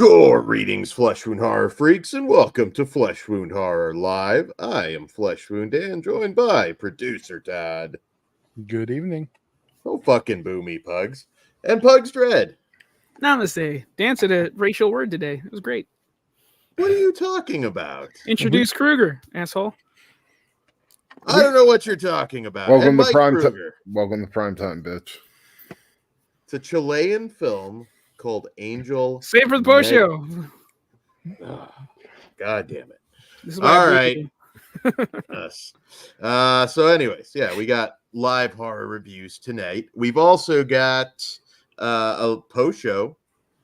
Greetings, Flesh Wound Horror freaks, and welcome to Flesh Wound Horror Live. I am Flesh Wound Dan, joined by producer Todd. Good evening. Oh, fucking boo me, Pugs. And Pugs Dread. Namaste. Dan said a racial word today. It was great. What are you talking about? Introduce Kruger, asshole. I don't know what you're talking about. Welcome and to prime Kruger. time. Welcome to prime time, bitch. It's a Chilean film called Angel. Save for the post show. Oh, God damn it. This is All right. Yes. So anyways, yeah, we got live horror reviews tonight. We've also got a post show,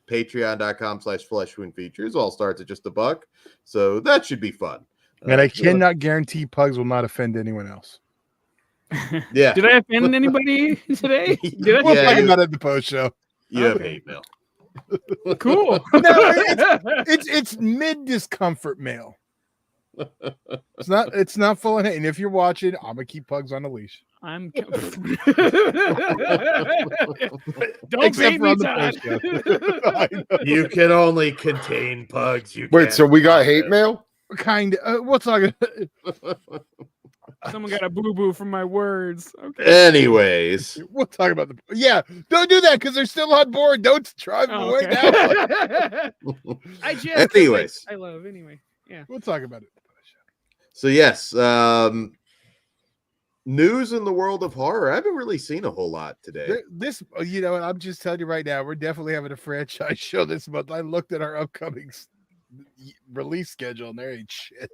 patreon.com/fleshwoundfeatures. All starts at just $1, so that should be fun. And I cannot guarantee Pugs will not offend anyone else. Yeah. Did I offend anybody today? Did I? We'll Yeah, talk you- about it at the post show. You have Okay. hate mail. Cool. No, it's mid discomfort mail. It's not full of hate. And if you're watching, I'm gonna keep Pugs on a leash. I'm. Don't Except bait for me, on the Todd. post show. I know. You can only contain Pugs. You Wait, can't so we got stop hate it. mail? Kind of. We'll talk. Someone got a boo boo from my words. Okay. Anyways, We'll talk about the. Yeah, don't do that because they're still on board. Don't drive them Oh, away okay. now. I just. Anyways. I love anyway. Yeah. We'll talk about it at the post show. so yes, news in the world of horror. I haven't really seen a whole lot today. This, you know, and I'm just telling you right now, we're definitely having a franchise show this month. I looked at our upcoming release schedule, and there ain't shit.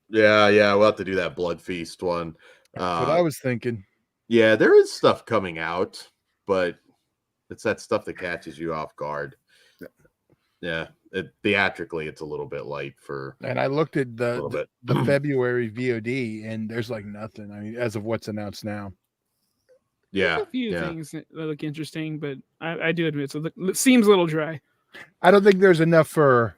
Yeah, we'll have to do that Blood Feast one. That's what I was thinking. Yeah, there is stuff coming out, but it's that stuff that catches you off guard. Yeah, theatrically, it's a little bit light for And I looked at a little bit. the February VOD, and there's like nothing. I mean, as of what's announced now. Yeah, There's a few yeah. things that look interesting, but I do admit it seems a little dry. I don't think there's enough for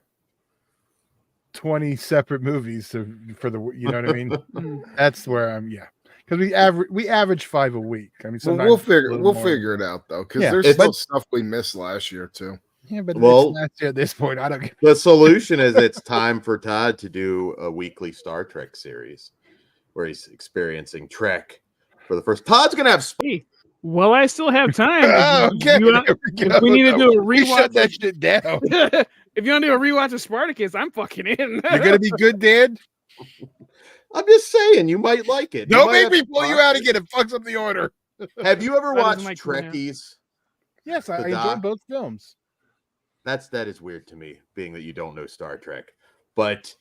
20 separate movies for the, you know what I mean? Mm. That's where I'm. Yeah, because we average 5 a week. I mean, Well, sometimes we'll a little more. figure it out though, because Yeah, there's it's- still stuff we missed last year too. Yeah, but Well- it's last year at this point. I don't get. The solution is it's time for Todd to do a weekly Star Trek series where he's experiencing Trek for the first. Todd's gonna have. Hey, well, I still have time. Oh, okay, You want- there we if go. we need to do a We shut rewatch, that shit down. if you want to do a rewatch of Spartacus, I'm fucking in. You're gonna be good, Dan. I'm just saying, you might like it. You Don't might make have me to pull you watch out it. again. It fucks up the order. Have you ever That watched isn't like Korean. Trekkies? Yes, I The enjoyed doc. both films. That is weird to me, being that you don't know Star Trek. But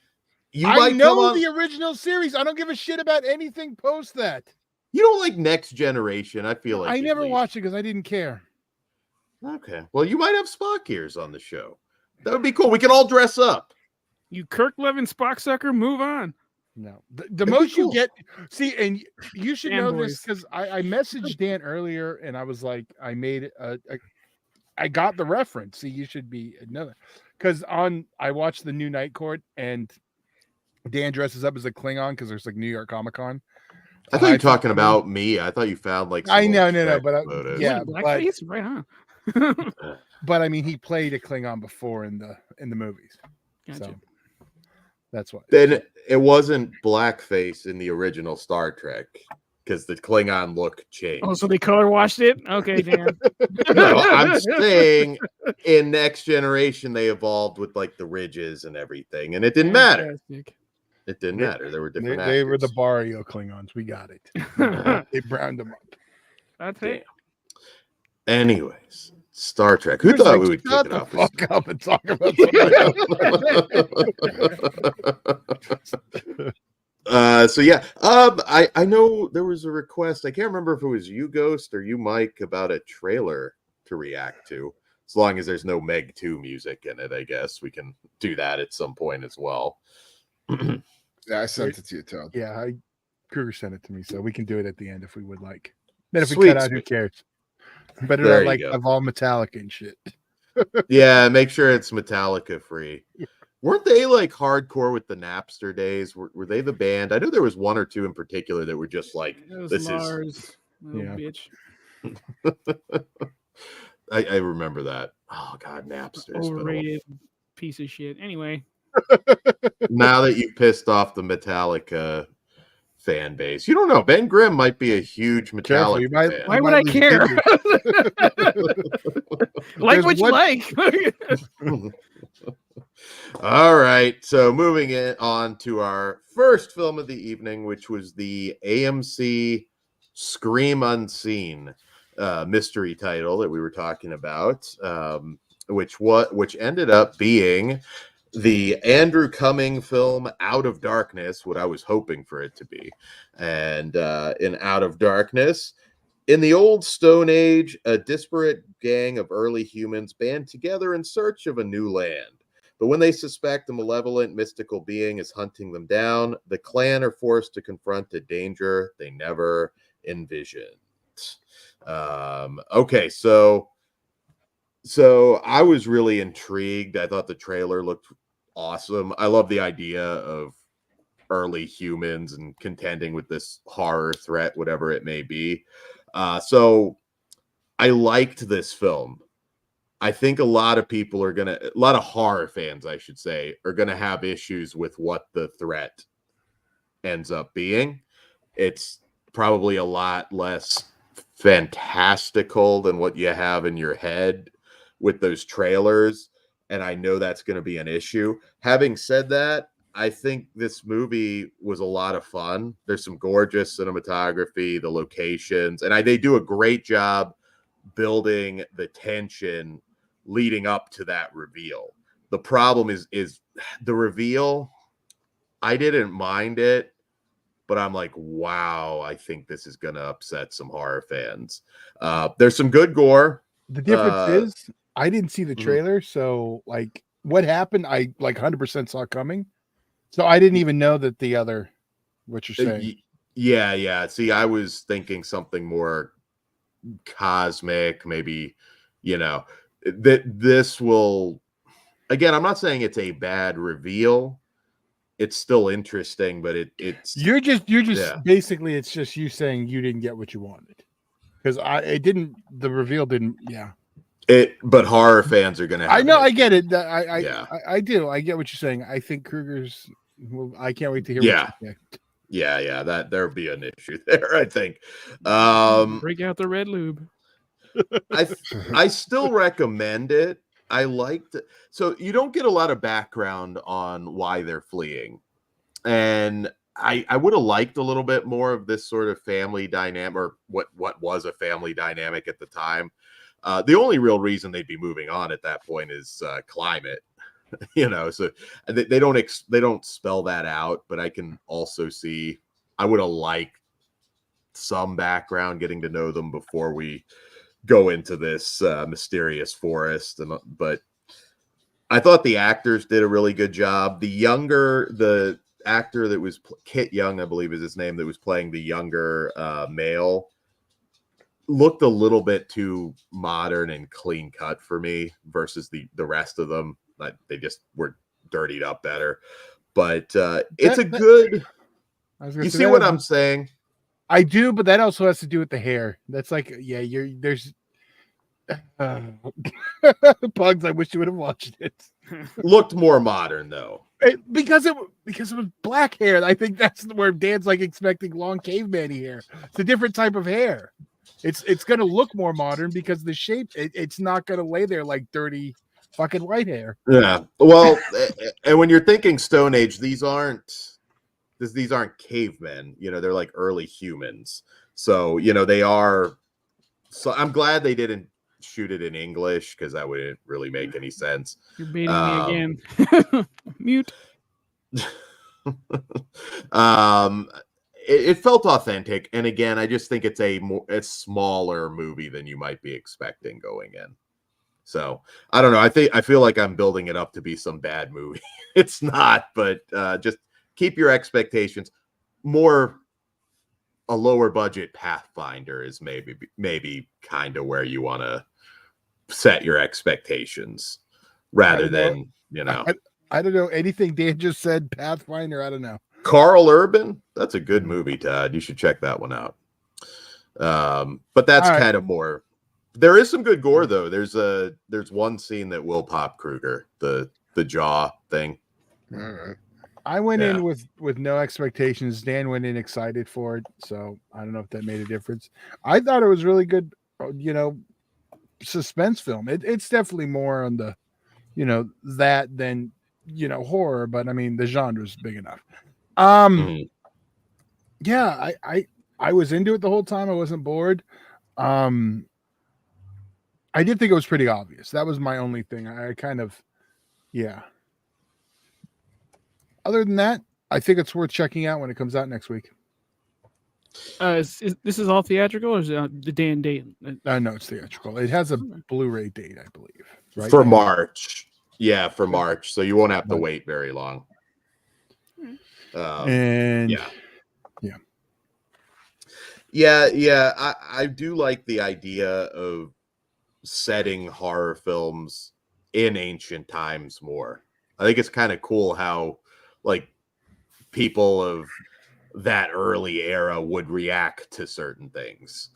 you I might come know on- the original series. I don't give a shit about anything post that. You don't like Next Generation. I feel like I you'd never leave. watched it because I didn't care. Okay, well, you might have Spock ears on the show. That would be cool. We can all dress up. You Kirk Levin Spock sucker, move on. No, the That'd be most cool. you get. See, and you should Dan know boys. this because I messaged Dan earlier, and I was like, I made I got the reference. See, you should be another because I watched the new Night Court, and Dan dresses up as a Klingon because there's like New York Comic Con. I thought you were talking about me. I thought you found like. I some know, old no, Trek but photos. yeah, What, but- blackface, right on. But I mean, he played a Klingon before in the movies, Gotcha. so that's why. Then it wasn't blackface in the original Star Trek because the Klingon look changed. Oh, so they color washed it? Okay, Dan. No, I'm saying in Next Generation they evolved with like the ridges and everything, and it didn't matter. Fantastic. It didn't They- matter. There were They, different. they were the actors. Barrio Klingons. We got it. They browned them up. That's Damn. it. Anyways, Star Trek. Who Chris thought like, we would kick shut it the off? fuck up and talk about something else. So yeah, I know there was a request. I can't remember if it was you, Ghost, or you, Mike, about a trailer to react to. As long as there's no Meg 2 music in it, I guess we can do that at some point as well. Yeah, I sent it to you, Todd. Yeah, Kruger sent it to me, so we can do it at the end if we would like. Then if we Sweet, cut out, who sweet. cares? Better There not you like go. have all Metallica and shit. Yeah, make sure it's Metallica free. Weren't they like hardcore with the Napster days? Were they the band? I know there was one or two in particular that were just like, That was this is- Lars, little Yeah. bitch. I remember that. Oh God, Napsters. Been a while. Overrated. piece of shit. Anyway, Now that you pissed off the Metallica fan base, you don't know. Ben Grimm might be a huge Careful, Metallica you might. fan. why would I lose care? Diggy. Like There's what you one- like. All right, so moving on to our first film of the evening, which was the AMC Scream Unseen mystery title that we were talking about, which ended up being the Andrew Cumming film Out of Darkness, what I was hoping for it to be. And in Out of Darkness, in the old Stone Age, a disparate gang of early humans band together in search of a new land. But when they suspect a malevolent mystical being is hunting them down, the clan are forced to confront a danger they never envisioned. Okay, so I was really intrigued. I thought the trailer looked awesome. I love the idea of early humans and contending with this horror threat, whatever it may be. So I liked this film. I think a lot of horror fans, I should say, are going to have issues with what the threat ends up being. It's probably a lot less fantastical than what you have in your head with those trailers. And I know that's going to be an issue. Having said that, I think this movie was a lot of fun. There's some gorgeous cinematography, the locations, and they do a great job building the tension leading up to that reveal. The problem is the reveal. I didn't mind it, but I'm like, wow, I think this is going to upset some horror fans. There's some good gore. The difference is I didn't see the trailer, so like what happened, I like 100% saw coming. So I didn't even know that what you're saying. Yeah. See, I was thinking something more cosmic, maybe, that this will, again, I'm not saying it's a bad reveal. It's still interesting, but it's you're just basically it's just you saying you didn't get what you wanted. Because the reveal didn't, but horror fans are gonna have I know, I issue. get it. I do. I get what you're saying. I think Kruger's I can't wait to hear what you say. Yeah, that there'll be an issue there, I think. Break out the red lube. I still recommend it. I liked it. So you don't get a lot of background on why they're fleeing. And I would have liked a little bit more of this sort of family dynamic, or what was a family dynamic at the time. The only real reason they'd be moving on at that point is climate. So they don't spell that out, but I can also see I would have liked some background, getting to know them before we go into this mysterious forest. But I thought the actors did a really good job. The actor that was Kit Young, I believe is his name, that was playing the younger male, looked a little bit too modern and clean cut for me versus the rest of them. They just were dirtied up better. But it's a good. You see what I'm saying? I do, but that also has to do with the hair. That's like, there's Pugs. I wish you would have watched it. Looked more modern though. Because it was black hair. I think that's where Dan's like expecting long caveman hair. It's a different type of hair. It's going to look more modern because the shape. It's not going to lay there like dirty fucking white hair. Yeah. Well, and when you're thinking Stone Age, these aren't cavemen. They're like early humans. So they are. So I'm glad they didn't shoot it in English because that wouldn't really make any sense. You're baiting me again. Mute. It felt authentic, and again, I just think it's a smaller movie than you might be expecting going in. So I don't know. I feel like I'm building it up to be some bad movie. It's not, but just keep your expectations more. A lower budget Pathfinder is maybe kind of where you want to set your expectations rather than I don't know anything Dan just said. Pathfinder, I don't know. Carl Urban, that's a good movie, Todd. You should check that one out. But that's kind of more. There is some good gore though. There's one scene that will pop Kruger, the the jaw thing. All right. I went Yeah. in with no expectations. Dan went in excited for it, so I don't know if that made a difference. I thought it was really good, suspense film. It's definitely more on the, that than horror, but I mean the genre is big enough. Mhm. Yeah, I was into it the whole time. I wasn't bored. I did think it was pretty obvious. That was my only thing. I kind of, yeah. Other than that, I think it's worth checking out when it comes out next week. This is all theatrical, or is it the day and date? No, it's theatrical. It has a Blu-ray date, I believe. Right? For March. Yeah, for March. So you won't have to wait very long. And yeah. I do like the idea of setting horror films in ancient times more. I think it's kind of cool how like people of that early era would react to certain things.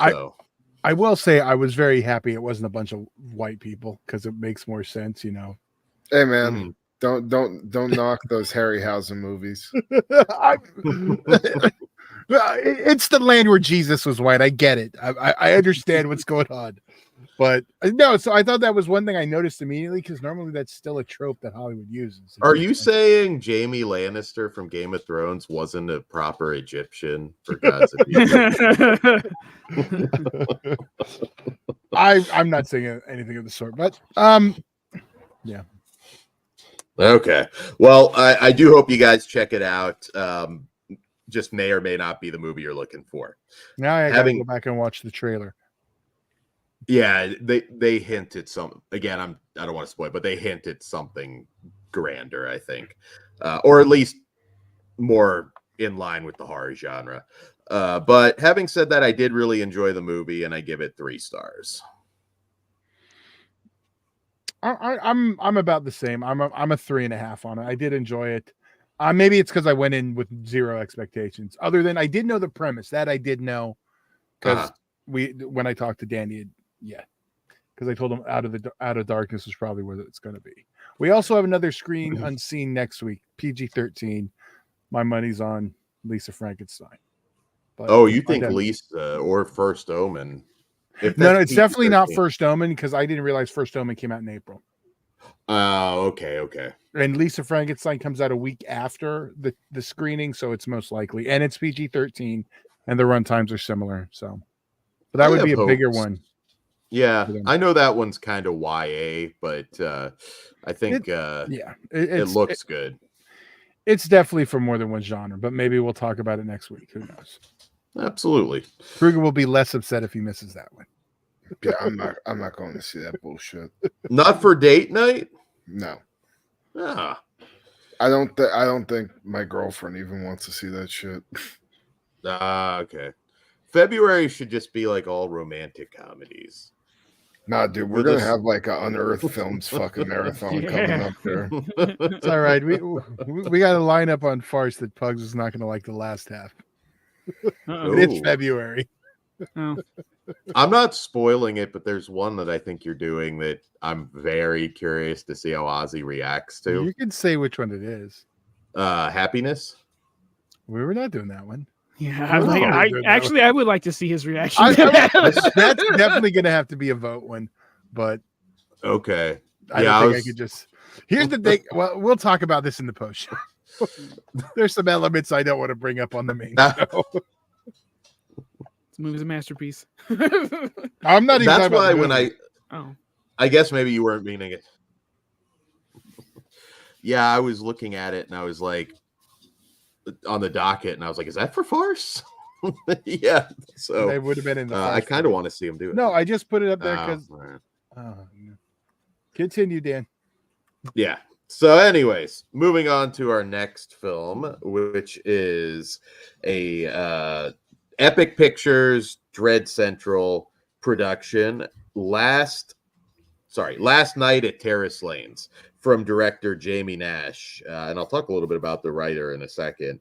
So I will say I was very happy it wasn't a bunch of white people because it makes more sense, Hey man, Mhm. don't knock those Harryhausen movies. It's the land where Jesus was white. I get it. I understand what's going on. But no, so I thought that was one thing I noticed immediately because normally that's still a trope that Hollywood uses. Are you saying Jaime Lannister from Game of Thrones wasn't a proper Egyptian for Gods of Egypt? I'm not saying anything of the sort, but yeah. Okay. Well, I do hope you guys check it out. Just may or may not be the movie you're looking for. Now I gotta go back and watch the trailer. Yeah, they hinted some. Again, I don't want to spoil, but they hinted something grander, I think, or at least more in line with the horror genre. But having said that, I did really enjoy the movie, and I give it 3 stars. I'm about the same. I'm a 3.5 on it. I did enjoy it. Maybe it's because I went in with 0 expectations. Other than I did know the premise that I did know because when I talked to Danny, because I told him Out of Darkness is probably where it's going to be. We also have another Screen Unseen next week, PG-13. My money's on Lisa Frankenstein. But you think Lisa or First Omen? No, it's definitely not First Omen because I didn't realize First Omen came out in April. Okay. And Lisa Frankenstein comes out a week after the screening, so it's most likely. And it's PG-13, and the run times are similar. So, but that would be a bigger one. Yeah, I know that one's kind of YA, but I think it looks good. It's definitely for more than one genre, but maybe we'll talk about it next week. Who knows? Absolutely. Kruger will be less upset if he misses that one. Yeah, I'm not going to see that bullshit. Not for date night? No. Ah. I don't think my girlfriend even wants to see that shit. Okay. February should just be like all romantic comedies. Nah, dude, we're gonna have like an Unearthed Films fucking marathon coming up there. It's all right. We got a lineup on farce that Pugs is not gonna like the last half. It's February. Oh. I'm not spoiling it, but there's one that I think you're doing that I'm very curious to see how Ozzy reacts to. You can say which one it is. Happiness. We were not doing that one. Yeah, I would like to see his reaction. That's definitely going to have to be a vote one, but okay. I don't think I could just. Here's the thing. Well, we'll talk about this in the post show. There's some elements I don't want to bring up on the main show. This movie's a masterpiece. I'm not even. That's why when I guess maybe you weren't meaning it. Yeah, I was looking at it and I was like, on the docket, and I was like, "Is that for farce?" Yeah, so they would have been in the. I kind of want to see him do it. No, I just put it up there because. Continue, Dan. Yeah. So, anyways, moving on to our next film, which is a Epic Pictures Dread Central production. Last Night at Terrace Lanes, from director Jamie Nash, and I'll talk a little bit about the writer in a second.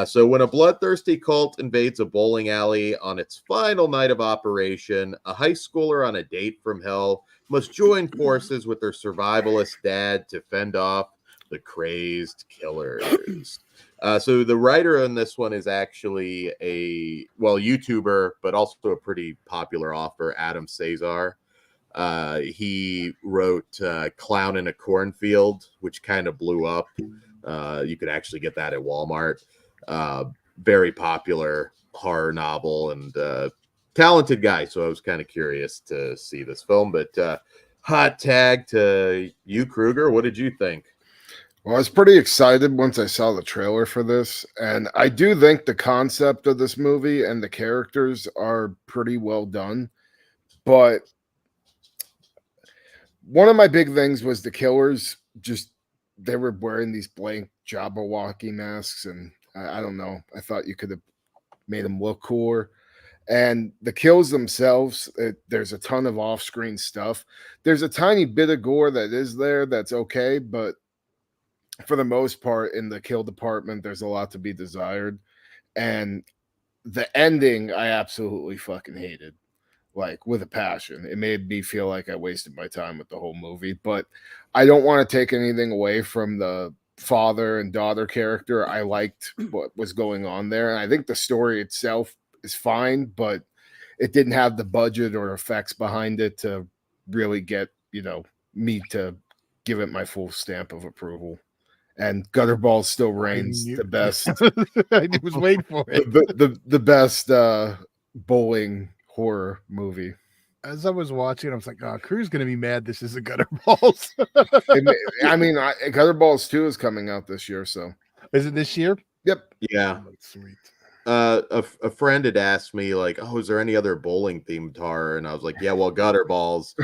So when a bloodthirsty cult invades a bowling alley on its final night of operation, a high schooler on a date from hell must join forces with their survivalist dad to fend off the crazed killers. So the writer on this one is actually a YouTuber, but also a pretty popular author, Adam Cesare. He wrote Clown in a Cornfield, which kind of blew up. You could actually get that at Walmart. Very popular horror novel, and talented guy. So I was kind of curious to see this film. But hot tag to you, Kruger. What did you think? Well, I was pretty excited once I saw the trailer for this, and I do think the concept of this movie and the characters are pretty well done. But one of my big things was the killers. Just they were wearing these blank Jabberwocky masks, and I don't know. I thought you could have made them look cooler. And the kills themselves, there's a ton of off-screen stuff. There's a tiny bit of gore that is there that's okay, but for the most part, in the kill department, there's a lot to be desired. And the ending, I absolutely fucking hated, like with a passion. It made me feel like I wasted my time with the whole movie. But I don't want to take anything away from the father and daughter character. I liked what was going on there. And I think the story itself is fine, but it didn't have the budget or effects behind it to really get, me to give it my full stamp of approval. And Gutterball still reigns the best. I was waiting for it. The best bowling horror movie. As I was watching, I was like, "Oh, Crew's gonna be mad. This isn't Gutterballs." Gutterballs 2 is coming out this year. So is it this year? Yep. Yeah. Oh, sweet. A friend had asked me like, "Oh, is there any other bowling themed horror?" And I was like, "Yeah, well, Gutterballs."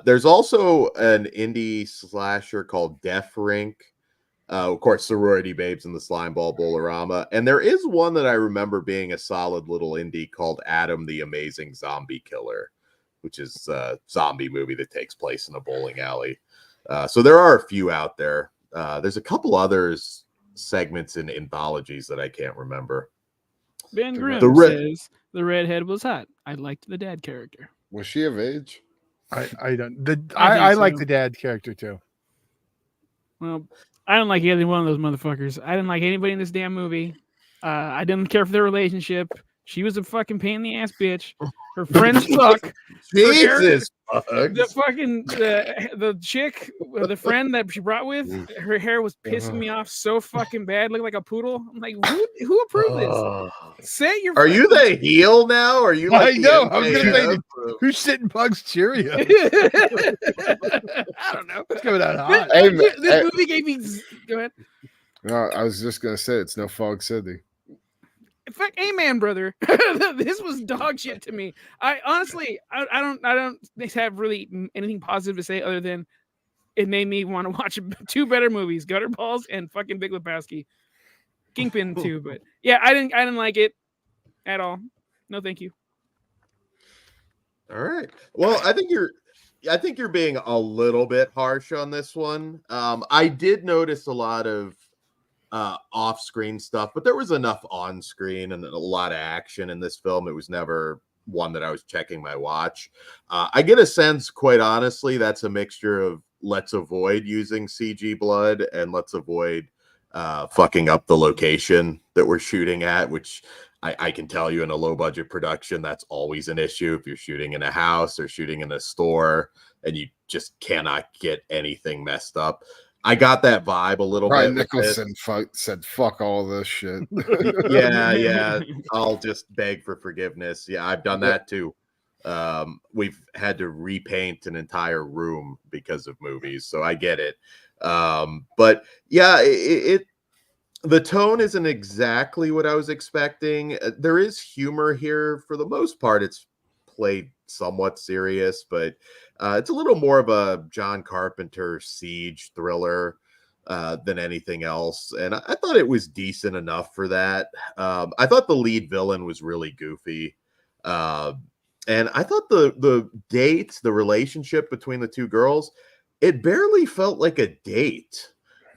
There's also an indie slasher called Death Rink. Of course, Sorority Babes and the Slime Ball Bowlerama. And there is one that I remember being a solid little indie called Adam the Amazing Zombie Killer, which is a zombie movie that takes place in a bowling alley. So there are a few out there. There's a couple others segments in anthologies that I can't remember. Ben Grimm says the redhead was hot. I liked the dad character. Was she of age? I don't. I like the dad character too. Well, I don't like either one of those motherfuckers. I didn't like anybody in this damn movie. I didn't care for their relationship. She was a fucking pain in the ass bitch. Her friends suck. Jesus, the chick, the friend that she brought with, her hair was pissing me off so fucking bad. Looked like a poodle. I'm like, who approved this? Say your. Are you the heel now? Or are you? Like I know. I was gonna say, who's shitting Bugs Cheerio? I don't know. It's coming out hot. This movie gave me. Go ahead. No, I was just gonna say it's no Fog City. Fuck, amen, brother. This was dog shit to me. I honestly, I don't have really anything positive to say other than it made me want to watch 2 better movies: Gutterballs and fucking Big Lebowski. Kingpin too, but yeah, I didn't like it at all. No, thank you. All right. Well, I think you're being a little bit harsh on this one. I did notice a lot of off-screen stuff, but there was enough on-screen and a lot of action in this film. It was never one that I was checking my watch. I get a sense, quite honestly, that's a mixture of let's avoid using CG blood and let's avoid fucking up the location that we're shooting at, which I can tell you in a low-budget production, that's always an issue. If you're shooting in a house or shooting in a store and you just cannot get anything messed up. I got that vibe a little Brian bit. Nicholson said, "Fuck all this shit." Yeah. I'll just beg for forgiveness. Yeah, I've done that too. We've had to repaint an entire room because of movies, so I get it. But yeah, the tone isn't exactly what I was expecting. There is humor here for the most part. It's played somewhat serious, but it's a little more of a John Carpenter Siege thriller than anything else. And I thought it was decent enough for that. I thought the lead villain was really goofy. And I thought the date, the relationship between the two girls, it barely felt like a date.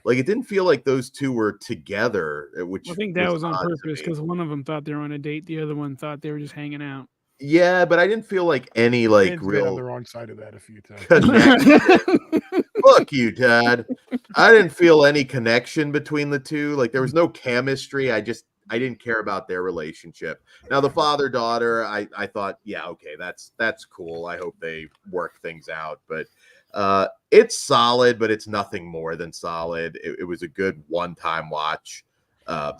Like, it didn't feel like those two were together, which I think that was on odd to purpose me. because one of them thought they were on a date, the other one thought they were just hanging out. Yeah, but I didn't feel like any like Dan's been on the real wrong side of that a few times. connection. Fuck you, Dad. I didn't feel any connection between the two. Like, there was no chemistry. I didn't care about their relationship. Now, the father-daughter, I thought, yeah, okay, that's cool. I hope they work things out. But it's solid, but it's nothing more than solid. It was a good one-time watch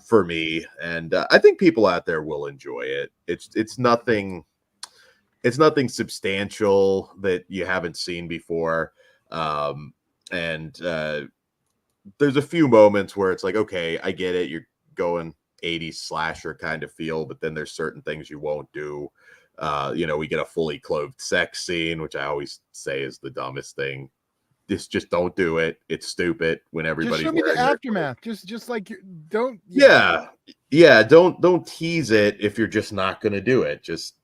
for me, and I think people out there will enjoy it. It's nothing substantial that you haven't seen before. And there's a few moments where it's like, okay, I get it. You're going 80s slasher kind of feel, but then there's certain things you won't do. We get a fully clothed sex scene, which I always say is the dumbest thing. Just don't do it. It's stupid when everybody's just show me the wearing their aftermath. Just like don't. Yeah. Don't tease it if you're just not going to do it. Just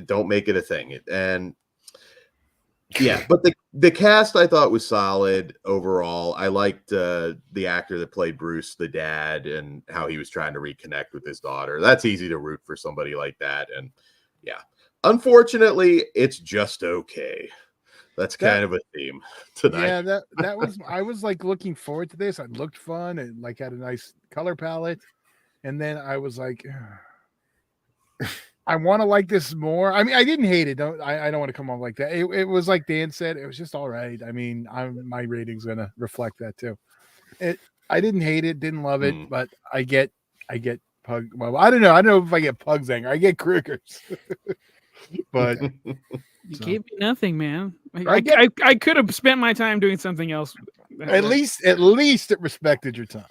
don't make it a thing. And yeah, but the cast I thought was solid overall. I liked the actor that played Bruce, the dad, and how he was trying to reconnect with his daughter. That's easy to root for somebody like that. And yeah, unfortunately, it's just okay. That's kind of a theme tonight. Yeah, that was. I was like looking forward to this. It looked fun and like had a nice color palette, and then I was like, I want to like this more. I mean, I didn't hate it. I don't want to come off like that. It was like Dan said. It was just all right. I mean, my rating's gonna reflect that too. I didn't hate it. Didn't love it, but I get Pug. Well, I don't know. I don't know if I get Pug's anger. I get Kruger's. But you gave me nothing, man. I could have spent my time doing something else. At least it respected your time.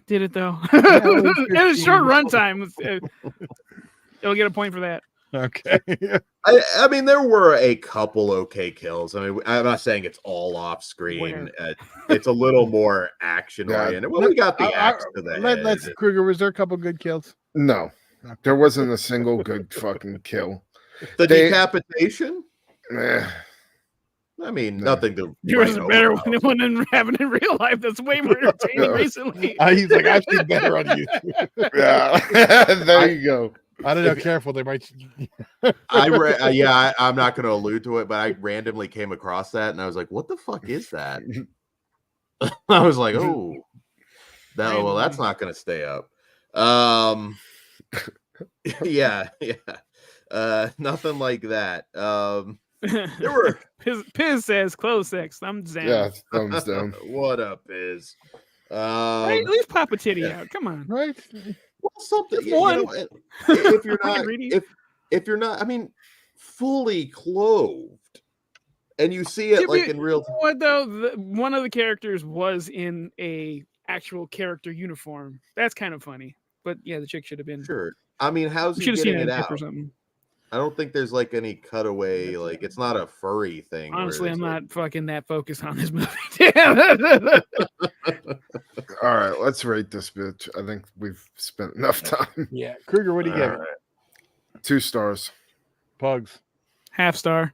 Did it though? It was short run time. You'll get a point for that. Okay. I mean, there were a couple okay kills. I mean, I'm not saying it's all off screen. It's a little more action oriented. Well, we got the axe to the head. Let's Kruger. Was there a couple good kills? No, there wasn't a single good fucking kill. The decapitation? Eh. I mean, nothing to. Yours is better one than having in real life. That's way more entertaining recently. He's like, I've seen better on YouTube. Yeah, there you go. I don't know. Careful, they might. I'm not going to allude to it, but I randomly came across that, and I was like, "What the fuck is that?" I was like, "Oh, that's not going to stay up." Yeah. Nothing like that. There were Piz says close sex, thumbs down. Yeah, thumbs down. What up, Piz? At least pop a titty out. Come on, right? Well, something. If you're not, I mean, fully clothed, and you see it like in real. What though? One of the characters was in a actual character uniform. That's kind of funny. But yeah, the chick should have been. Sure. I mean, how's he getting it out? Or something. I don't think there's like any cutaway. Like, it's not a furry thing. Honestly, I'm not fucking that focused on this movie. All right, let's rate this bitch. I think we've spent enough time. Yeah, Kruger, what do you give it? 2 stars. Pugs. Half star.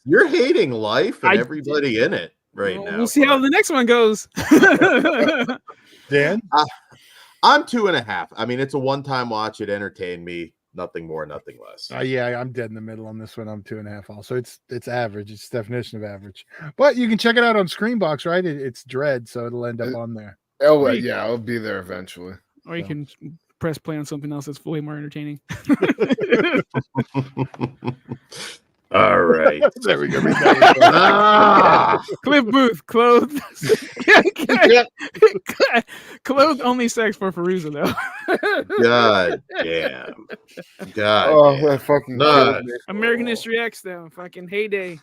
You're hating life and everybody in it right now. We'll see how the next one goes. Dan? I'm 2.5. I mean, it's a one-time watch. It entertained me. Nothing more, nothing less. Yeah, I'm dead in the middle on this one. I'm 2.5 also. It's average. It's definition of average. But you can check it out on Screenbox, right? It's Dread, so it'll end up on there. Oh, yeah, I'll be there eventually. Or you can press play on something else that's way more entertaining. All right. There we go. Cliff Booth, clothed. Clothed only sex for Faruza, though. God damn. God. Oh, damn. that fucking American History X, though. Fucking heyday.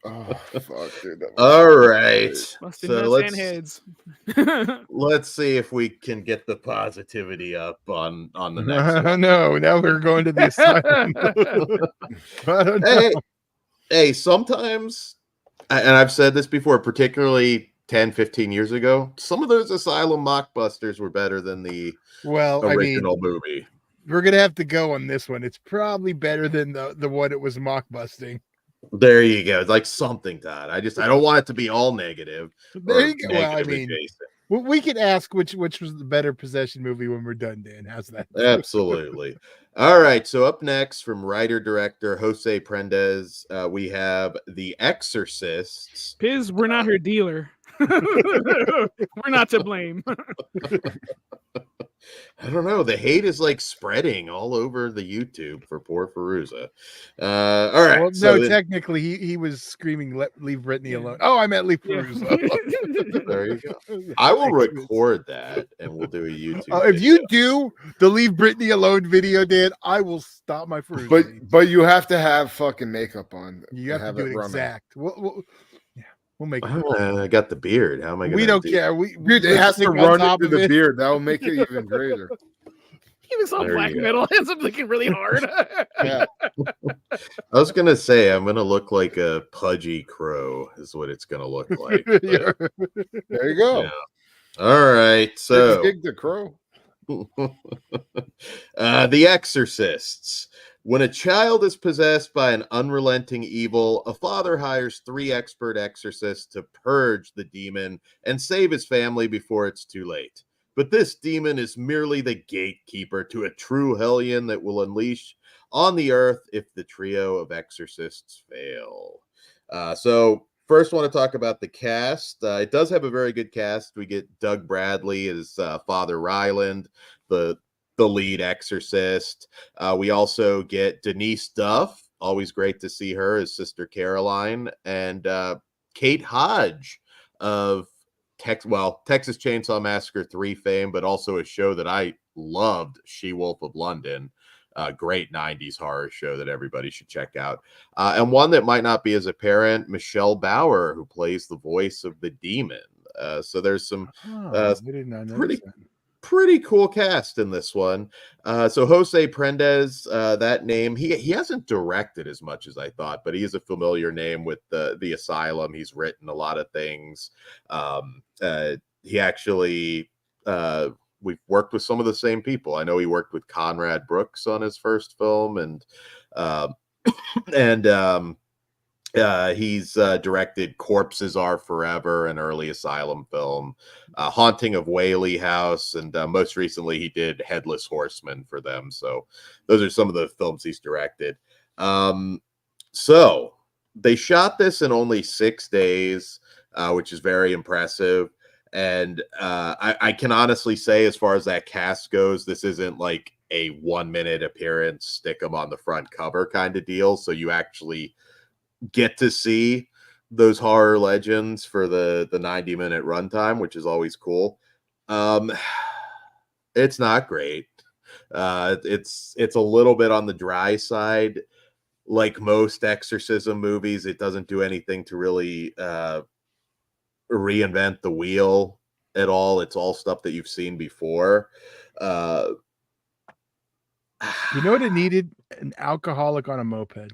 Oh, fuck, dude. All right. So let's see if we can get the positivity up on the next one. No, now we're going to the asylum. Hey, sometimes, and I've said this before, particularly 10, 15 years ago, some of those asylum mockbusters were better than the original movie. We're going to have to go on this one. It's probably better than the one it was mockbusting. There you go. It's like something, Todd. I don't want it to be all negative. There you go. Well, I negative mean, adjacent. we could ask which was the better possession movie when we're done, Dan. How's that? Absolutely. All right. So up next from writer director Jose Prendez, we have The Exorcists. Piz, we're not her dealer. We're not to blame. I don't know. The hate is like spreading all over the YouTube for poor Feruza. All right. Well, no, technically he was screaming, "Leave Britney alone." Oh, I meant leave Feruza. There you go. I will record that and we'll do a YouTube. If you do the leave Britney alone video, Dan, I will stop my Feruza. But you have to have fucking makeup on. You have to do it exact. We'll make it. I got the beard. How am I going to We don't care. Dude, it has to run through the beard. That will make it even greater. He was all black metal. Ends up looking really hard. Yeah. I was going to say, I'm going to look like a pudgy crow is what it's going to look like. There you go. Yeah. All right. So Dig the crow. The Exorcists. When a child is possessed by an unrelenting evil, a father hires 3 expert exorcists to purge the demon and save his family before it's too late. But this demon is merely the gatekeeper to a true hellion that will unleash on the earth if the trio of exorcists fail. So first, I want to talk about the cast. It does have a very good cast. We get Doug Bradley as Father Ryland, the lead exorcist. We also get Denice Duff. Always great to see her as Sister Caroline, and Kate Hodge of Texas Chainsaw Massacre 3 fame, but also a show that I loved, She-Wolf of London. Great 90s horror show that everybody should check out. And one that might not be as apparent, Michelle Bauer, who plays the voice of the demon. So there's some pretty cool cast in this one. So Jose Prendez, that name, he hasn't directed as much as I thought, but he is a familiar name with the Asylum. He's written a lot of things. He actually we've worked with some of the same people. I know he worked with Conrad Brooks on his first film, and he's directed Corpses Are Forever, an early Asylum film, Haunting of Whaley House, and most recently he did Headless Horseman for them. So those are some of the films he's directed. So they shot this in only 6 days, which is very impressive. And I can honestly say, as far as that cast goes, this isn't like a 1-minute appearance, stick them on the front cover kind of deal. So you actually get to see those horror legends for the 90-minute runtime, which is always cool. It's not great. It's a little bit on the dry side. Like most exorcism movies, it doesn't do anything to really reinvent the wheel at all. It's all stuff that you've seen before. You know what it needed? An alcoholic on a moped.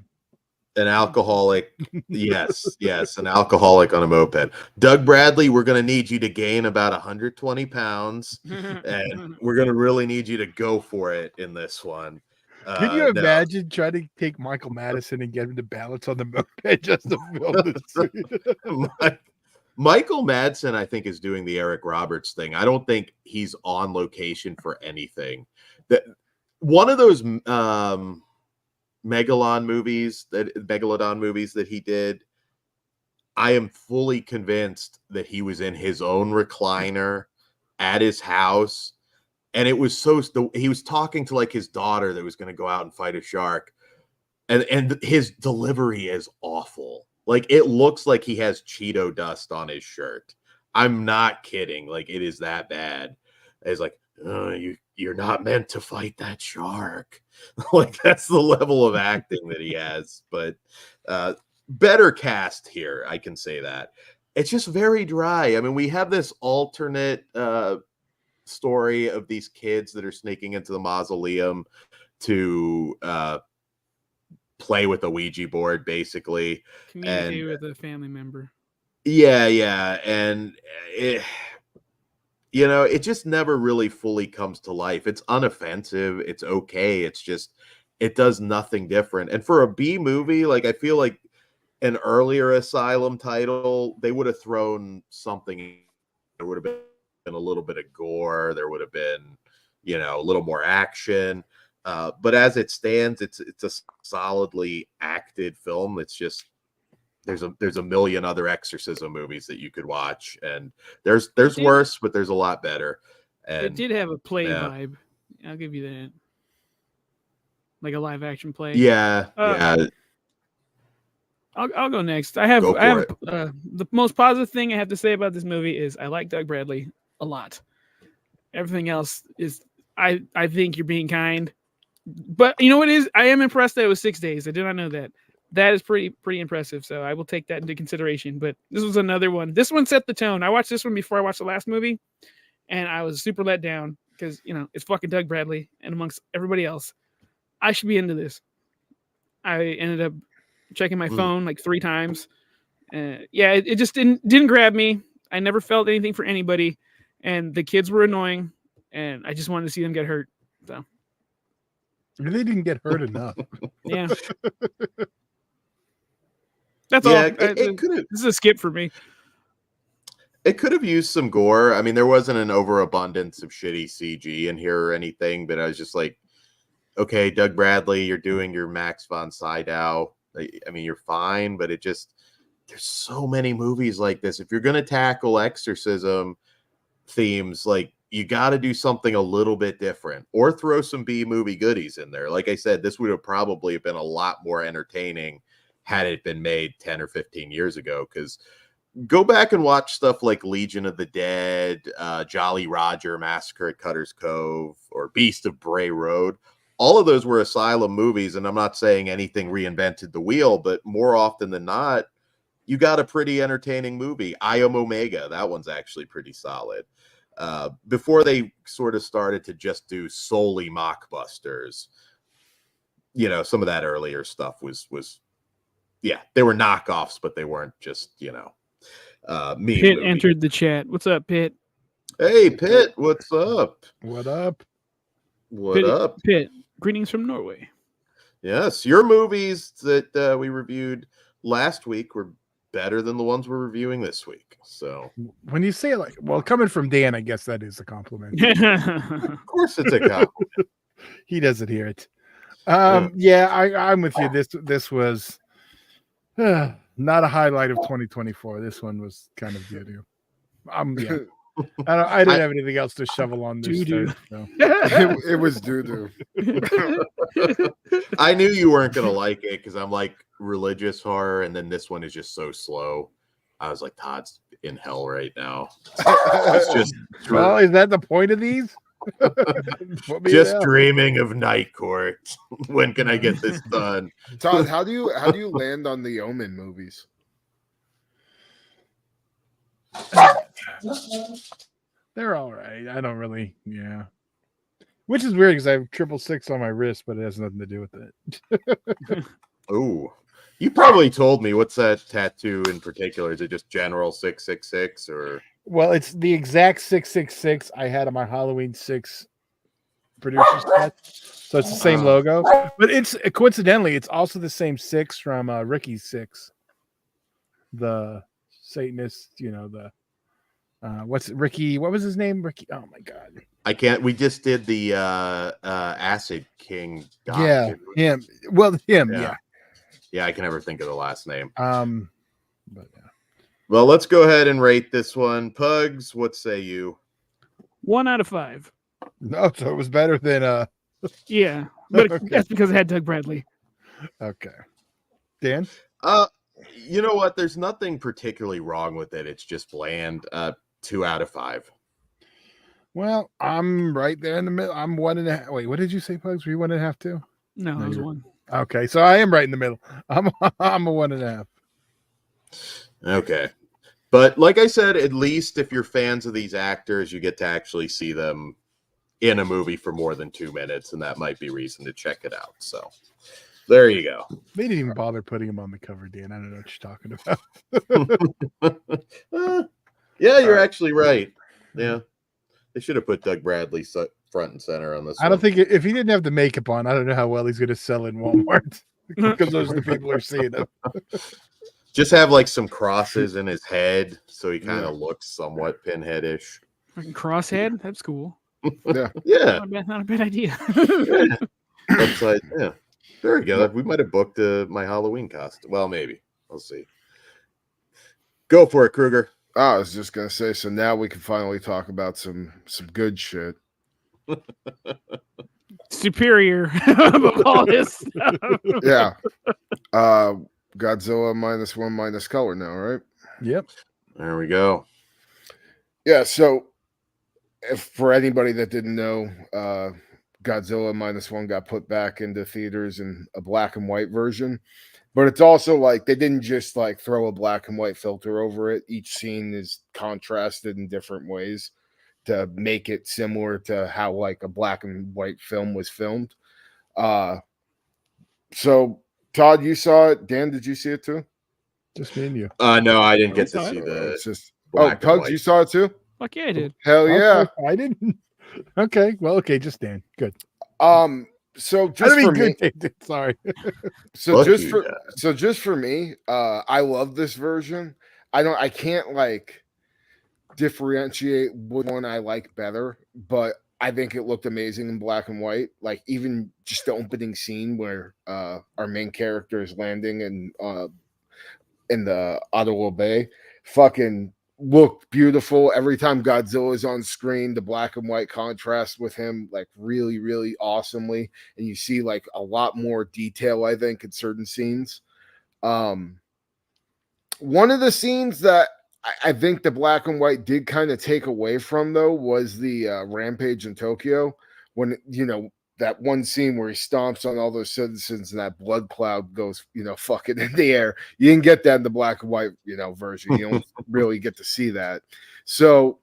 An alcoholic, yes, an alcoholic on a moped. Doug Bradley, we're going to need you to gain about 120 pounds, and we're going to really need you to go for it in this one. Can you imagine trying to take Michael Madison and get him to balance on the moped just to film this? Michael Madsen, I think, is doing the Eric Roberts thing. I don't think he's on location for anything. One of those Megalodon movies that he did, I am fully convinced that he was in his own recliner at his house, and it was he was talking to like his daughter that was going to go out and fight a shark, and his delivery is awful. Like, it looks like he has Cheeto dust on his shirt. I'm not kidding. Like, it is that bad. It's like, you're not meant to fight that shark. Like, that's the level of acting that he has. But better cast here, I can say that. It's just very dry. I mean, we have this alternate story of these kids that are sneaking into the mausoleum to play with a Ouija board, basically. Communicate with a family member. Yeah. And it just never really fully comes to life. It's unoffensive. It's okay. It's just, it does nothing different. And for a B movie, like, I feel like an earlier Asylum title, they would have thrown something. There would have been a little bit of gore. There would have been, a little more action. But as it stands, it's a solidly acted film. It's just there's a million other exorcism movies that you could watch, and there's worse, but there's a lot better. And it did have a play vibe. I'll give you that. Like a live action play. Yeah. I'll go next. I have the most positive thing I have to say about this movie is I like Doug Bradley a lot. Everything else is I think you're being kind. But you know what is? I am impressed that it was 6 days. I did not know that. That is pretty impressive. So I will take that into consideration. But this was another one. This one set the tone. I watched this one before I watched the last movie, and I was super let down because it's fucking Doug Bradley, and amongst everybody else, I should be into this. I ended up checking my phone like 3 times. It just didn't grab me. I never felt anything for anybody, and the kids were annoying, and I just wanted to see them get hurt. So they didn't get hurt enough. Yeah. That's all. It this is a skip for me. It could have used some gore. I mean, there wasn't an overabundance of shitty CG in here or anything, but I was just like, okay, Doug Bradley, you're doing your Max von Sydow. I mean, you're fine, but there's so many movies like this. If you're going to tackle exorcism themes, like, you got to do something a little bit different or throw some B movie goodies in there. Like I said, this would have probably been a lot more entertaining had it been made 10 or 15 years ago. Because go back and watch stuff like Legion of the Dead, Jolly Roger, Massacre at Cutter's Cove, or Beast of Bray Road. All of those were Asylum movies, and I'm not saying anything reinvented the wheel, but more often than not, you got a pretty entertaining movie. I Am Omega, that one's actually pretty solid. Before they sort of started to just do solely mockbusters, some of that earlier stuff was they were knockoffs, but they weren't just, me. Pitt entered the chat. What's up, Pitt? Hey, Pitt, what's up? What up? What up? Pitt, greetings from Norway. Yes, your movies that we reviewed last week were better than the ones we're reviewing this week. So when you say it coming from Dan, I guess that is a compliment. Of course it's a compliment. He doesn't hear it. I'm with you. This was not a highlight of 2024. This one was kind of doo-doo. I didn't have anything else to shovel on this. So. It was doo-doo. I knew you weren't going to like it because I'm like religious horror, and then this one is just so slow. I was like, Todd's in hell right now. It's just is that the point of these? Just dreaming of Night Court. When can I get this done? Todd, how do you land on the Omen movies? They're all right. I don't really, Which is weird because I have 666 on my wrist, but it has nothing to do with it. Oh, you probably told me. What's that tattoo in particular? Is it just general 666 or? Well, it's the exact 666 I had on my Halloween 6 producer set. So it's the same logo, but it's coincidentally, it's also the same 6 from Ricky's 6, the Satanist. What's Ricky? What was his name? Ricky. Oh my God. I can't. We just did the Acid King. Doc. Yeah, him. Well, him. Yeah, I can never think of the last name. But yeah. Well, let's go ahead and rate this one. Pugs, what say you? 1 out of 5. No, so it was better than Yeah, but okay. That's because it had Doug Bradley. Okay. Dan? You know what? There's nothing particularly wrong with it. It's just bland. 2 out of 5. Well, I'm right there in the middle. I'm 1.5. Wait, what did you say, Pugs? Were you 1.5 too? No, it was 1. Okay, so I am right in the middle. I'm a 1.5. Okay. But like I said, at least if you're fans of these actors, you get to actually see them in a movie for more than 2 minutes, and that might be reason to check it out. So there you go. They didn't even bother putting him on the cover, Dan. I don't know what you're talking about. Yeah, you're actually right. Yeah. They should have put Doug Bradley front and center on this. I don't think if he didn't have the makeup on, I don't know how well he's going to sell in Walmart because those are the people who are seeing him. Just have like some crosses in his head, so he kind of looks somewhat pinheadish. Fucking crosshead. That's cool. Yeah. Yeah. Not a bad idea. Yeah. Upside, yeah. There we go. We might have booked my Halloween costume. Well, maybe. We'll see. Go for it, Kruger. I was just gonna say, so now we can finally talk about some good shit. Superior of all this stuff. Yeah. Godzilla -1 color now, right? Yep. There we go. Yeah, so if for anybody that didn't know, Godzilla -1 got put back into theaters in a black and white version. But it's also like they didn't just like throw a black and white filter over it. Each scene is contrasted in different ways to make it similar to how like a black and white film was filmed. So Todd, you saw it. Dan, did you see it too? Just me and you. No, I didn't get to saw see it. the. It's just black and Pugs, white. you saw it too? Fuck yeah, I did. Hell yeah. I didn't. Okay. Well, okay. Just Dan. Good. So I just mean, for me, good. Sorry. so Fuck just for me, I love this version. I can't like differentiate which one I like better, but I think it looked amazing in black and white. Like even just the opening scene where our main character is landing in the Ottawa Bay, fucking looked beautiful. Every time Godzilla is on screen, the black and white contrast with him like really, really awesomely, and you see like a lot more detail, I think, in certain scenes. One of the scenes that I think the black and white did kind of take away from, though, was the rampage in Tokyo, when that one scene where he stomps on all those citizens and that blood cloud goes, fucking in the air. You didn't get that in the black and white, version. You don't really get to see that. So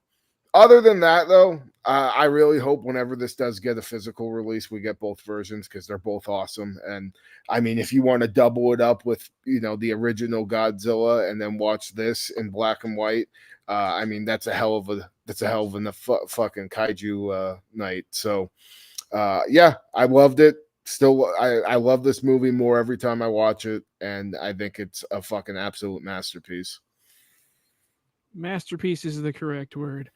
other than that, though, I really hope whenever this does get a physical release, we get both versions because they're both awesome. And I mean, if you want to double it up with, the original Godzilla and then watch this in black and white, I mean, that's a hell of a fucking kaiju night. So, yeah, I loved it. Still, I love this movie more every time I watch it, and I think it's a fucking absolute masterpiece. Masterpiece is the correct word.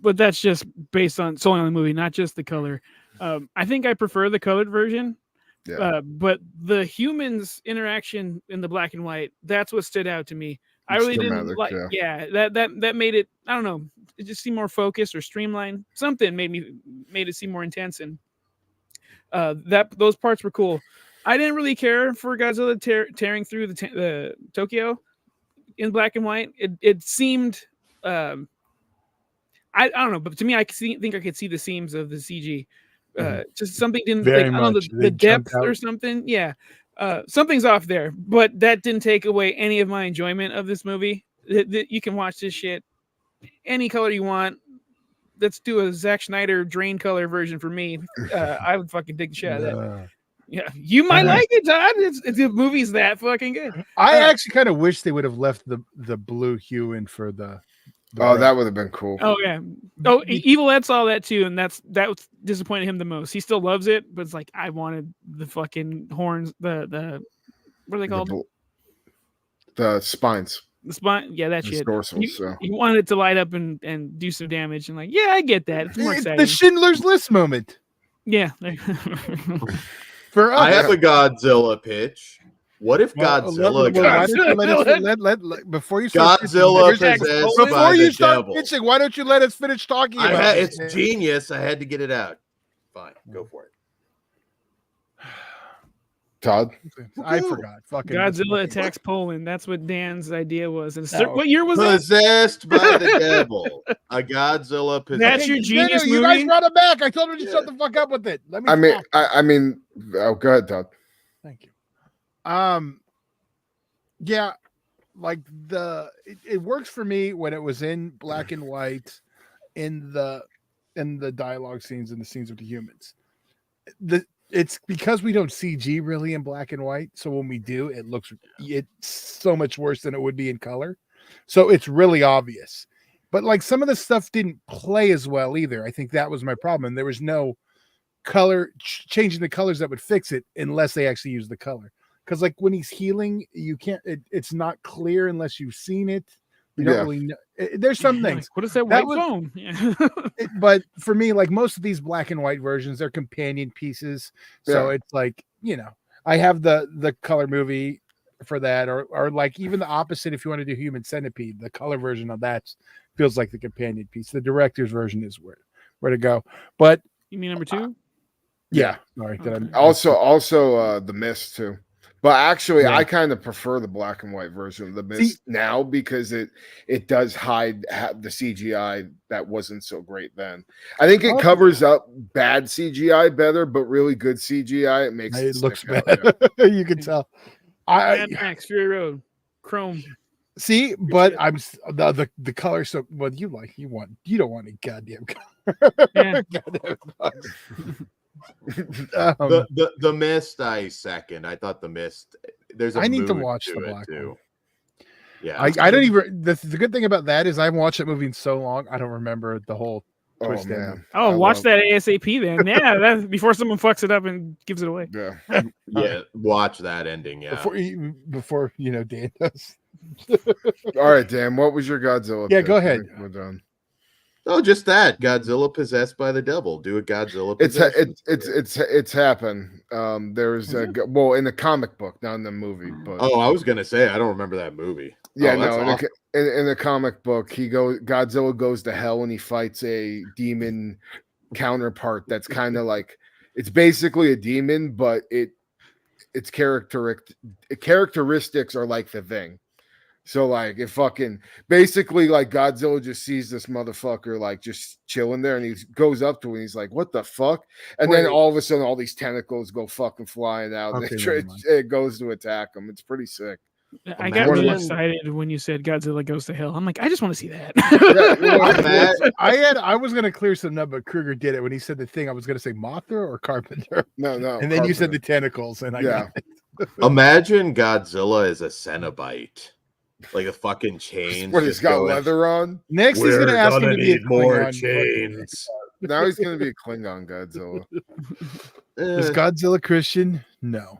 But that's just based on solely on the movie, not just the color. I think I prefer the colored version. Yeah. But the humans interaction in the black and white, that's what stood out to me. I It's really didn't dramatic, like, that made it, I don't know, it just seemed more focused or streamlined. Something made it seem more intense, and those parts were cool. I didn't really care for Godzilla tearing through the Tokyo in black and white. It seemed, I don't know, but to me, think I could see the seams of the CG. Just something didn't, Very like, I don't know, much. the They jump depth out. or something. Yeah. Something's off there, but that didn't take away any of my enjoyment of this movie. You can watch this shit any color you want. Let's do a Zack Snyder drain color version for me. I would fucking dig the shit out of that. Yeah, you might like it, Todd. The movie's that fucking good. I actually kind of wish they would have left the blue hue in for the That would have been cool. Oh yeah. Oh, Evil Ed saw that too, and that disappointed him the most. He still loves it, but it's like, I wanted the fucking horns, the what are they called? The spines. The spine. Yeah, that shit. Dorsals, He wanted it to light up and do some damage, and like, yeah, I get that. It's more exciting. the Schindler's List moment. Yeah. For us, I have a Godzilla pitch. What if Godzilla before you start Godzilla pitching, possessed before by you the start devil? pitching, why don't you let us finish talking about it? It's genius. I had to get it out. Fine, go for it. Todd? I forgot. Fucking Godzilla attacks Poland. That's what Dan's idea was. And what year was that? Possessed by the devil. A Godzilla possessed. That's your genius You movie? guys brought it back. I told him to shut the fuck up with it. Let me. I mean, go ahead, Todd. Thank you. Yeah, like it works for me when it was in black and white, in the dialogue scenes and the scenes with the humans. It's because we don't CG really in black and white, so when we do, it's so much worse than it would be in color. So it's really obvious. But like some of the stuff didn't play as well either. I think that was my problem. And there was no color changing the colors that would fix it unless they actually used the color. because like when he's healing, you can't. It's not clear unless you've seen it. You don't really know. There's some things. Like, what is that white foam? Yeah. But for me, like most of these black and white versions, they're companion pieces. So it's like, I have the color movie for that, or like even the opposite. If you want to do Human Centipede, the color version of that feels like the companion piece. The director's version is where to go. But you mean number 2? Yeah. Sorry. Okay. Also, The Mist too. But actually, I kind of prefer the black and white version of The Mist now because it does hide the CGI that wasn't so great then. I think it covers up bad CGI better, but really good CGI it makes it looks out, bad. You can tell. Mad Max Fury Road, Chrome. See, but I'm the color. So what you don't want any goddamn color. Yeah. The Mist, I second. I thought The Mist. I need to watch the black too. one. Yeah, I don't even. The good thing about that is I haven't watched that movie in so long. I don't remember the whole twist. Man. Oh, watch that ASAP then. Yeah, that's before someone fucks it up and gives it away. Yeah, watch that ending. Yeah, before Dan does. All right, Dan. What was your Godzilla? Yeah, pick? go ahead. We're done. Oh, just that Godzilla possessed by the devil. Do a Godzilla. It's happened. There's in the comic book, not in the movie. But I was gonna say I don't remember that movie. Yeah, in the comic book, Godzilla goes to hell and he fights a demon counterpart that's kind of like it's basically a demon, but its characteristics are like the Thing. So like it fucking basically like Godzilla just sees this motherfucker like just chilling there and he goes up to him and he's like, what the fuck? And then all of a sudden all these tentacles go fucking flying out and it goes to attack him. It's pretty sick. I got really excited when you said Godzilla goes to hell. I'm like, I just want to see that. I was gonna clear some up, but Kruger did it when he said the Thing. I was gonna say Mothra or Carpenter. No. And then Carpenter. you said the tentacles, and I got it. Imagine Godzilla as a Cenobite. Like a fucking chains. What, he's got leather on? Next, he's gonna ask him to be more chains. Now he's gonna be a Klingon Godzilla. Is Godzilla Christian? No.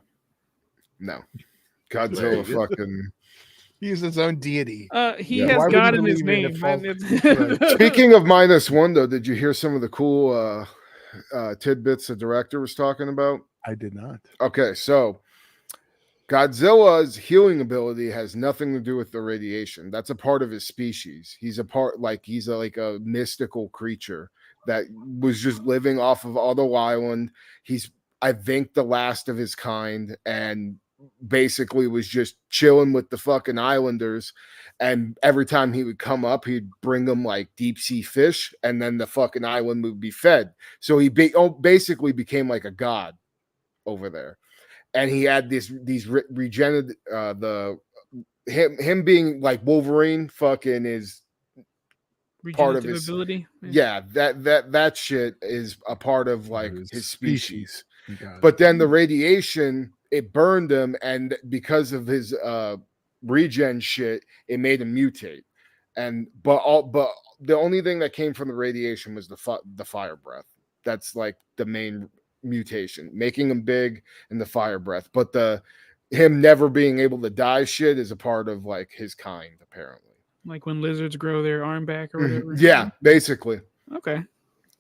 Godzilla fucking. He's his own deity. He has God in his name. Speaking of -1, though, did you hear some of the cool tidbits the director was talking about? I did not. Okay, so Godzilla's healing ability has nothing to do with the radiation. That's a part of his species. He's like a mystical creature that was just living off of Otto Island. He's, I think, the last of his kind, and basically was just chilling with the fucking islanders. And every time he would come up, he'd bring them like deep sea fish, and then the fucking island would be fed. So he basically became like a god over there. And he had these regenerative him being like Wolverine fucking is part of his ability. Yeah, that shit is a part of like his species. But then the radiation, it burned him, and because of his regen shit, it made him mutate. But the only thing that came from the radiation was the fire breath. That's like the main mutation, making him big, and the fire breath. But him never being able to die shit is a part of like his kind, apparently. Like when lizards grow their arm back or whatever. Yeah, basically. Okay.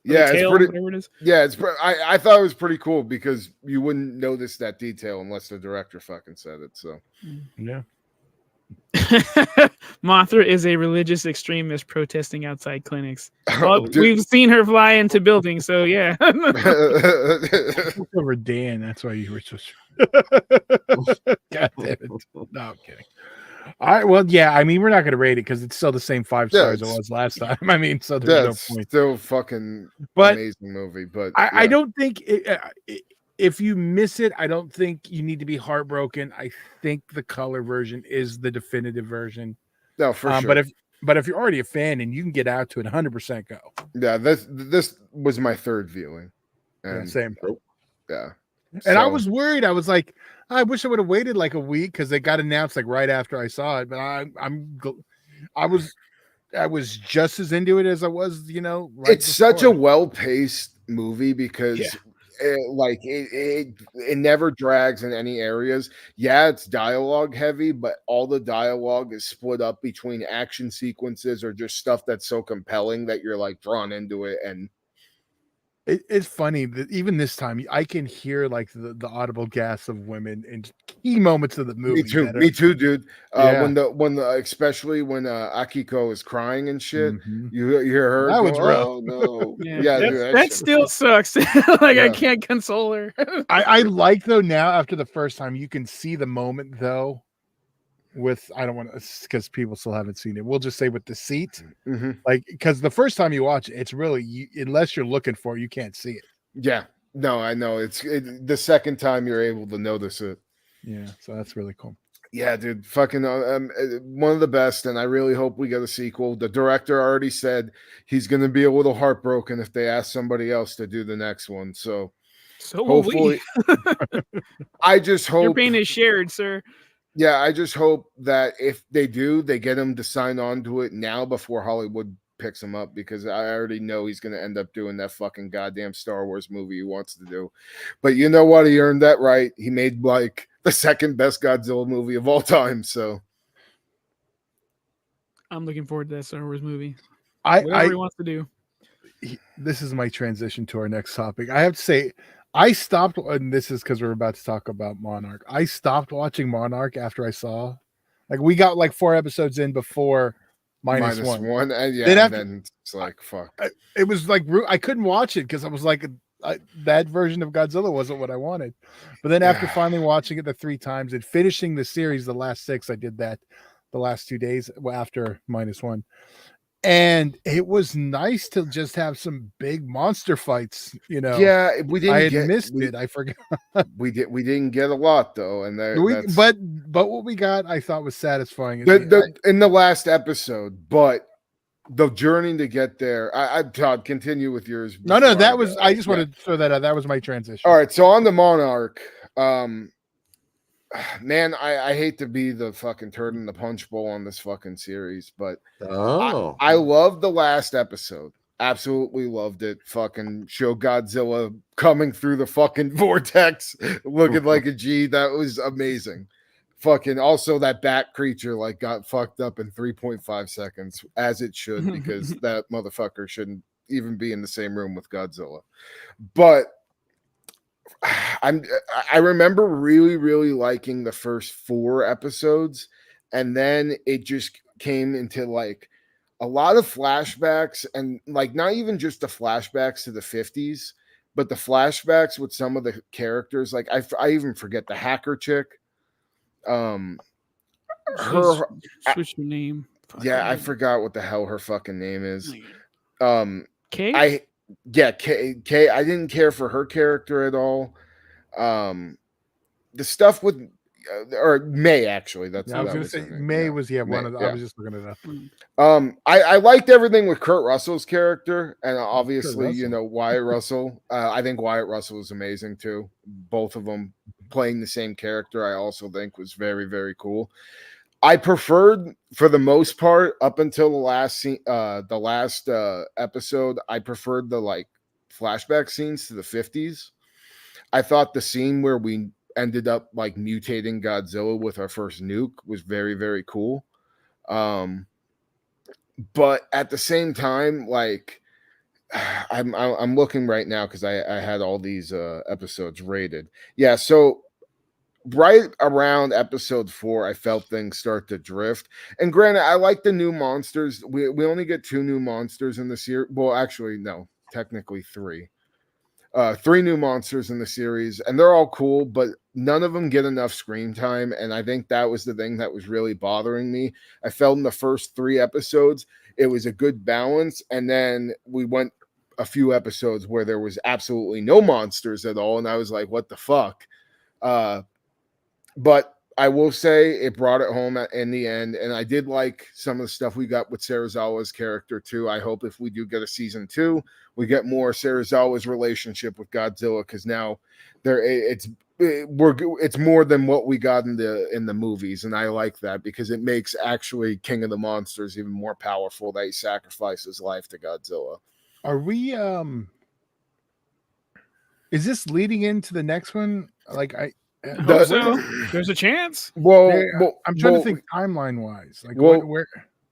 Yeah, tail, it's pretty. It is. Yeah, I thought it was pretty cool because you wouldn't notice that detail unless the director fucking said it. So yeah. Mothra is a religious extremist protesting outside clinics. Well, we've seen her fly into buildings, so yeah. Over Dan, that's why you were so. God damn it! No, I'm kidding. All right, well, yeah. I mean, we're not going to rate it because it's still the same 5 stars it was last time. I mean, so there's no point. Still fucking amazing movie, but I don't think if you miss it, I don't think you need to be heartbroken. I think the color version is the definitive version. No, for sure. But if you're already a fan and you can get out to it, 100% go. Yeah, this was my third viewing. And, same. Yeah. And I was worried. I was like, I wish I would have waited like a week because they got announced like right after I saw it. But I was just as into it as I was, right. It's such a well-paced movie because it never drags in any areas. Yeah, it's dialogue heavy, but all the dialogue is split up between action sequences or just stuff that's so compelling that you're like drawn into it. And It's funny that even this time I can hear like the audible gasps of women in key moments of the movie. me too, dude. Yeah. When the especially when Akiko is crying and shit, Mhm. you hear her That go, was rough. "Oh no!" Yeah, dude, that shit still was sucks. Like I Yeah. can't console her. I like though now after the first time you can see the moment though with I don't want to because people still haven't seen it. We'll just say with the seat, Mhm. like because the first time you watch it, it's really unless you're looking for it, you can't see it. Yeah, no, I know the second time you're able to notice it. Yeah, so that's really cool. Yeah, dude, fucking one of the best, and I really hope we get a sequel. The director already said he's going to be a little heartbroken if they ask somebody else to do the next one. So Will we. hopefully, I just Your hope. pain is shared, sir. Yeah, I just hope that if they do, they get him to sign on to it now before Hollywood picks him up, because I already know he's going to end up doing that fucking goddamn Star Wars movie he wants to do. But you know what? He earned that right. He made like the second best Godzilla movie of all time. So I'm looking forward to that Star Wars movie. I Whatever he wants to do. this is my transition to our next topic. I have to say, I stopped, and this is because we're about to talk about Monarch. I stopped watching Monarch after I saw, like, we got like 4 episodes in before minus one. And yeah, Then after- then it's like fuck. It was like I couldn't watch it because I was like, that version of Godzilla wasn't what I wanted. But then after finally watching it the 3 times and finishing the series, the last 6, I did that the last 2 days after minus one. And it was nice to just have some big monster fights, you know. Yeah, we didn't I had get missed it. I forgot. we didn't get a lot though, and But what we got, I thought was satisfying. In the last episode, but the journey to get there. Todd, continue with yours. No, that was. I just wanted to throw that out. That was my transition. All right, so on the Monarch, man, I hate to be the fucking turd in the punch bowl on this fucking series, but I loved the last episode. Absolutely loved it. Fucking show Godzilla coming through the fucking vortex, looking like a G. That was amazing. Fucking also that bat creature like got fucked up in 3.5 seconds, as it should, because that motherfucker shouldn't even be in the same room with Godzilla. But I remember really, really liking the first 4 episodes, and then it just came into like a lot of flashbacks, and like not even just the flashbacks to the 50s, but the flashbacks with some of the characters. Like I even forget the hacker chick. Switch your name. I forgot what the hell her fucking name is. K? K. I didn't care for her character at all. The stuff with or May, actually. That's I was going to say May was one of the, I was just looking it up. I liked everything with Kurt Russell's character, and obviously, you know, Wyatt Russell. I think Wyatt Russell is amazing too. Both of them playing the same character, I also think was very, very cool. I preferred, for the most part, up until the last scene, the last episode, I preferred the like flashback scenes to the 50s. I thought the scene where we ended up like mutating Godzilla with our first nuke was very, very cool. But at the same time, like I'm looking right now because I had all these episodes rated. Yeah, so right around episode 4, I felt things start to drift. And granted, I like the new monsters. We only get 2 new monsters in the series. Well, actually, no, technically 3. 3 new monsters in the series, and they're all cool, but none of them get enough screen time. And I think that was the thing that was really bothering me. I felt in the first 3 episodes, it was a good balance. And then we went a few episodes where there was absolutely no monsters at all. And I was like, what the fuck? But I will say it brought it home in the end. And I did like some of the stuff we got with Serizawa's character too. I hope if we do get a season 2, we get more Serizawa's relationship with Godzilla, because now it's more than what we got in the movies. And I like that because it makes actually King of the Monsters even more powerful that he sacrificed his life to Godzilla. Are we Is this leading into the next one? Like I hope so. There's a chance. Well, I'm trying to think timeline wise. Like where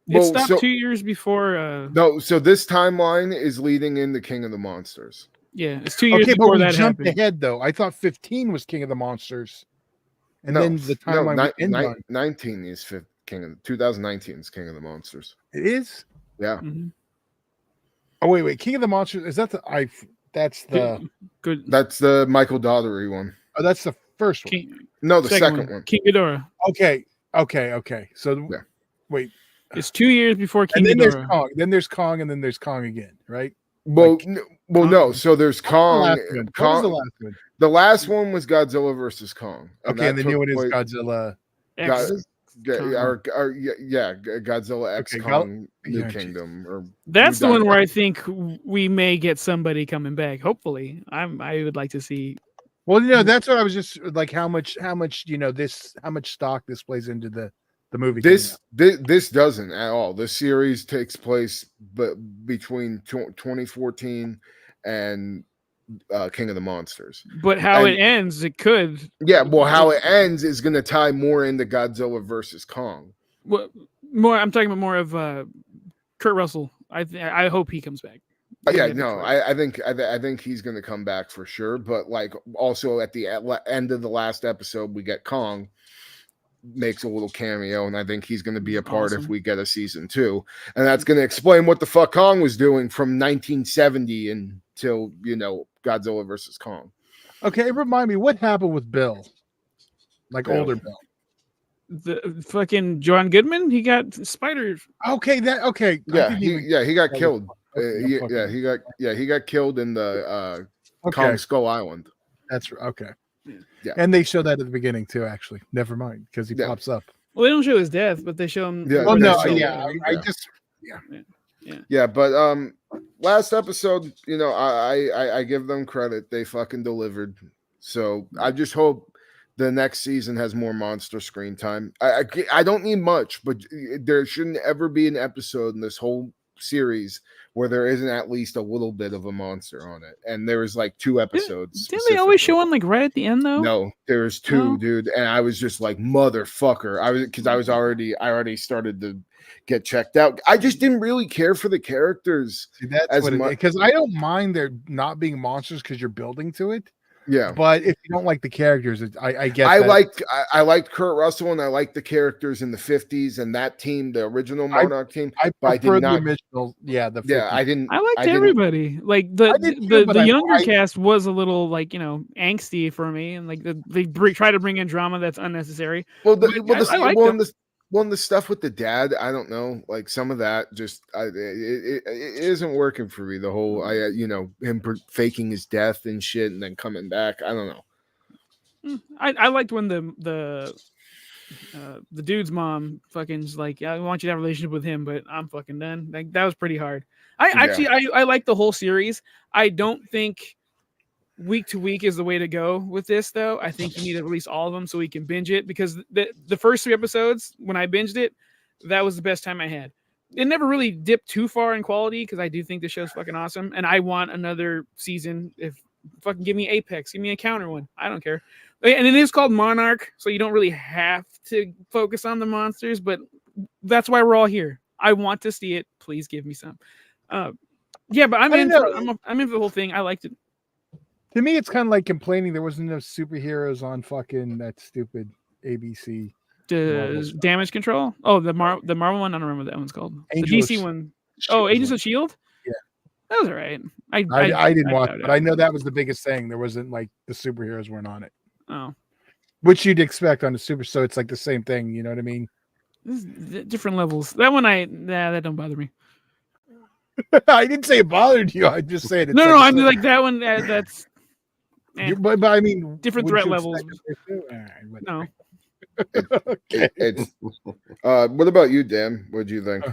it stopped 2 years before. No, so this timeline is leading into King of the Monsters. Yeah, it's 2 years okay, before but we that jumped happened. ahead though. I thought 15 was King of the Monsters, and then the timeline 19 is 2019 is King of the Monsters. It is. Yeah. Mm-hmm. Oh wait, King of the Monsters is that the That's the good. That's the Michael Daugherty one. Oh, that's the first one. No, the second one. King Ghidorah. Okay. So wait. It's 2 years before King Ghidorah. There's Kong. Then there's Kong, and then there's Kong again, right? Well, no. So there's Kong. What was the last one? The last one was Godzilla versus Kong. Okay, and the new one is Godzilla. Godzilla X Kong New Kingdom. Or that's the one where I think we may get somebody coming back. Hopefully, I would like to see. Well, that's what I was just like. How much how much stock this plays into the movie? This doesn't at all. This series takes place between 2014 and King of the Monsters. But how it ends, it could. Yeah, well, how it ends is going to tie more into Godzilla versus Kong. Well, I'm talking about more of Kurt Russell. I hope he comes back. Yeah, no, I think he's going to come back for sure. But like also at the end of the last episode, we get Kong makes a little cameo, and I think he's going to be a part if we get a season 2, and that's going to explain what the fuck Kong was doing from 1970 until Godzilla versus Kong. Okay, remind me what happened with Bill, like older Bill. The fucking John Goodman, he got spiders. Okay. Yeah, he got killed. He got killed in the Kong Skull Island. That's okay. Yeah, and they show that at the beginning too. Actually, never mind because he pops up. Well, they don't show his death, but they show him. Yeah, but last episode, I give them credit. They fucking delivered. So I just hope the next season has more monster screen time. I don't need much, but there shouldn't ever be an episode in this whole series where there isn't at least a little bit of a monster on it. And there was like 2 episodes. Didn't they always show one like right at the end though? No, there was 2, dude. And I was just like, motherfucker. I already started to get checked out. I just didn't really care for the characters. See, that's what much because I don't mind there not being monsters because you're building to it. Yeah, but if you don't like the characters, I get. I liked Kurt Russell, and I liked the characters in the 50s and that team, the original Monarch team. I prefer the original. Yeah, the 50s. Yeah, I didn't. I liked everybody. Like the younger cast was a little like angsty for me, and like they try to bring in drama that's unnecessary. The stuff with the dad, I don't know, like some of that just it isn't working for me. The whole him faking his death and shit and then coming back. I don't know. I liked when the dude's mom fucking is like, I want you to have a relationship with him, but I'm fucking done. Like that was pretty hard. I like the whole series. I don't think week to week is the way to go with this, though. I think you need to release all of them so we can binge it, because the first 3 episodes, when I binged it, that was the best time I had. It never really dipped too far in quality because I do think the show's fucking awesome, and I want another season. If fucking give me Apex, give me a counter one. I don't care. And it is called Monarch, so you don't really have to focus on the monsters, but that's why we're all here. I want to see it. Please give me some. But I'm in for the whole thing. I liked it. To me, it's kind of like complaining there wasn't enough superheroes on fucking that stupid ABC. Damage Control? Oh, the Marvel one? I don't remember what that one's called. The DC one. Oh, Agents of S.H.I.E.L.D.? Yeah. That was all right. I didn't watch it, but I know that was the biggest thing. There wasn't like the superheroes weren't on it. Oh. Which you'd expect on a super, so it's like the same thing, you know what I mean? Different levels. That one, that don't bother me. I didn't say it bothered you. I just said it. No, I mean like that one. That's. But I mean, different threat levels. No. Okay. What about you, Dan? What do you think?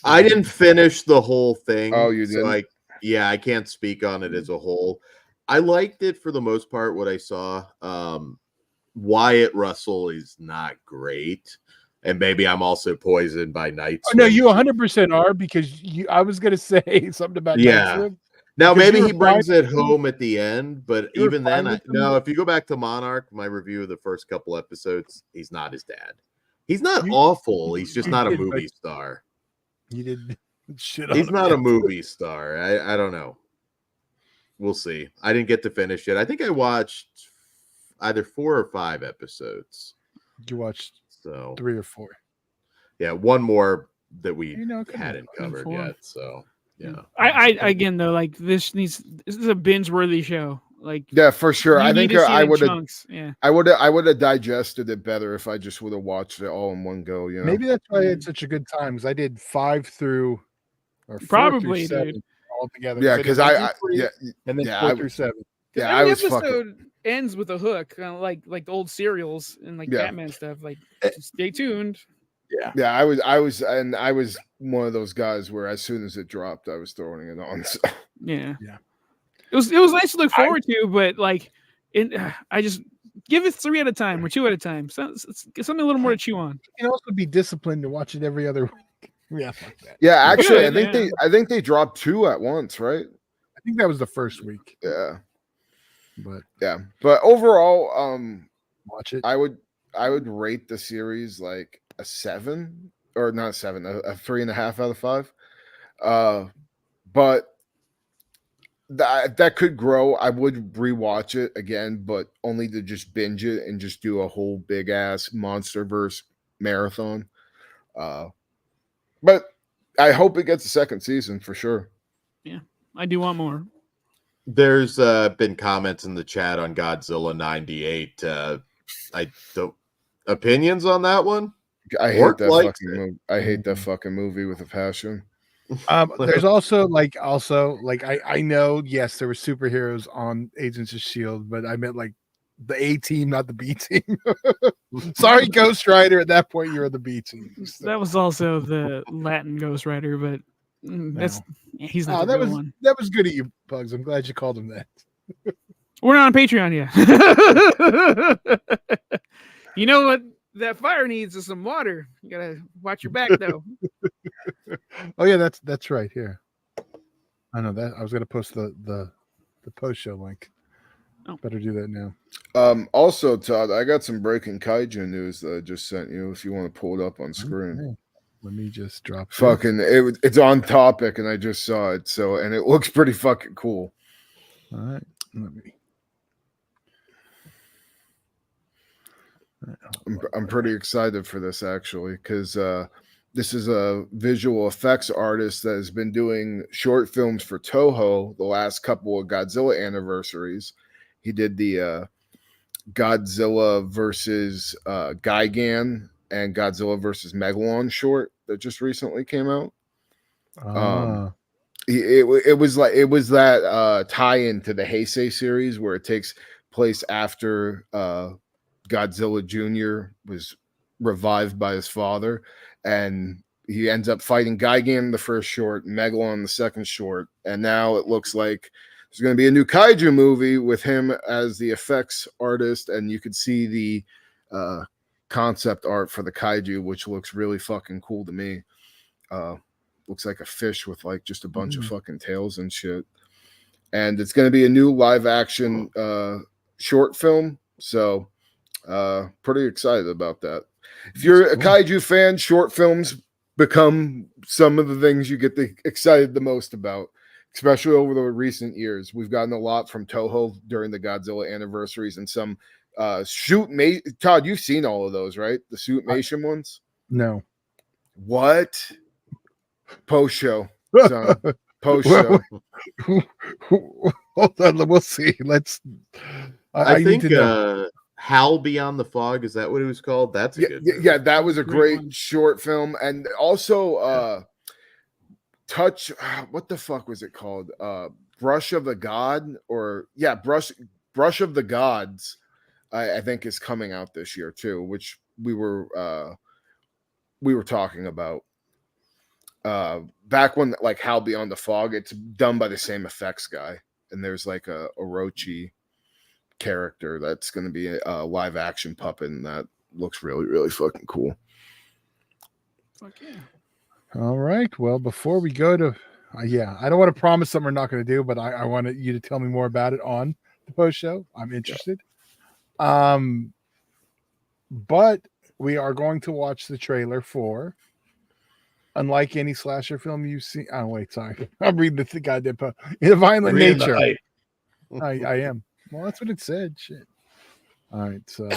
I didn't finish the whole thing. Oh, you didn't? So I can't speak on it as a whole. I liked it for the most part. What I saw, Wyatt Russell is not great, and maybe I'm also poisoned by Night Swim. No, you 100% are, because I was gonna say something about Night Swim. Now Because maybe you he were brings it fine- home at the end, but you were even then, fine with no. him? If you go back to Monarch, my review of the first couple episodes, he's not his dad. He's not You- awful. He's just you not a did, but- movie star. You did shit on He's him. not a movie star. I don't know. We'll see. I didn't get to finish it. I think I watched either 4 or 5 episodes. You watched So 3 or 4. yeah, one more that we You know, it could've hadn't been covered 4. yet. So yeah. I again though, like this is a binge worthy show. Like Yeah, for sure. you I need think to see it I in would have. chunks. Yeah. I would have digested it better if I just would have watched it all in one go. You know, Maybe that's why I had such a good time. Because I did 5 through, or 4 Probably, through 7 dude. all together. yeah, did because 1 I through 3, yeah and then yeah, 4 I- through 7. yeah I Every was episode fucking ends with a hook, kind of like the old serials and like Yeah. Batman stuff. Like, stay tuned. yeah I was one of those guys where as soon as it dropped, I was throwing it on. So. Yeah. Yeah. It was nice to look forward to, but like, I just give it 3 at a time or 2 at a time. So, something a little more to chew on. You can also be disciplined to watch it every other week. Yeah, like that. Yeah, actually, Good, I think they dropped 2 at once, right? I think that was the first week, Yeah, but yeah. But overall, watch it. I would rate the series like a 7 or not 7, a 3.5 out of 5. But that could grow. I would rewatch it again, but only to just binge it and just do a whole big ass MonsterVerse marathon. But I hope it gets a second season for sure. I do want more. There's been comments in the chat on Godzilla 98. I don't opinions on that one. I hate Orc that likes fucking it. movie. I hate that fucking movie with a passion. There's also I know, yes, there were superheroes on Agents of Shield, but I meant like the A team, not the B team. Sorry, Ghost Rider. At that point, you're the B team. So, That was also the Latin Ghost Rider, but that's he's not the that real was one. that was good at you, Bugs. I'm glad you called him that. We're not on Patreon yet. You know what that fire needs is some water. You gotta watch your back though. Oh yeah, that's right here. I know that. I was gonna post the post show link. Oh. Better do that now. Also, Todd, I got some breaking kaiju news that I just sent you. If you want to pull it up on screen. Okay. Let me just drop. Fucking, it's on topic, and I just saw it. So, and it looks pretty fucking cool. All right. Let me. I'm pretty excited for this actually, because this is a visual effects artist that has been doing short films for Toho the last couple of Godzilla anniversaries. He did the Godzilla versus Gigan and Godzilla versus Megalon short that just recently came out. It was that tie-in to the Heisei series where it takes place after Godzilla Jr. was revived by his father, and he ends up fighting Gigan in the first short, Megalon in the second short, and now it looks like there's going to be a new kaiju movie with him as the effects artist, and you could see the concept art for the kaiju, which looks really fucking cool to me. Looks like a fish with like just a bunch of fucking tails and shit. And it's going to be a new live action short film, so pretty excited about that. If you're a kaiju fan, short films become some of the things you get excited the most about, especially over the recent years. We've gotten a lot from Toho during the Godzilla anniversaries and some Todd, you've seen all of those, right? The Suitmation ones? No. What? Post show. Son. Post show. Hold on, we'll see. Let's. I think need to know. Howl Beyond the Fog, is that what it was called? That's a good movie. Yeah, that was a great one. short film. And also Touch, what the fuck was it called? Brush of the God, or Brush of the Gods, I think is coming out this year too, which we were talking about. Back when like Howl Beyond the Fog, it's done by the same effects guy, and there's like a Orochi character that's going to be a live action puppet, and that looks really, really fucking cool. Fuck yeah. All right. Well, before we go to Yeah, I don't want to promise something we're not going to do, but I want you to tell me more about it on the post show. I'm interested. But we are going to watch the trailer for, unlike any slasher film you've seen. Oh wait, sorry, I'm reading the goddamn post. In Violent Reading the Nature. hype. I am. Well, that's what it said. Shit. All right, so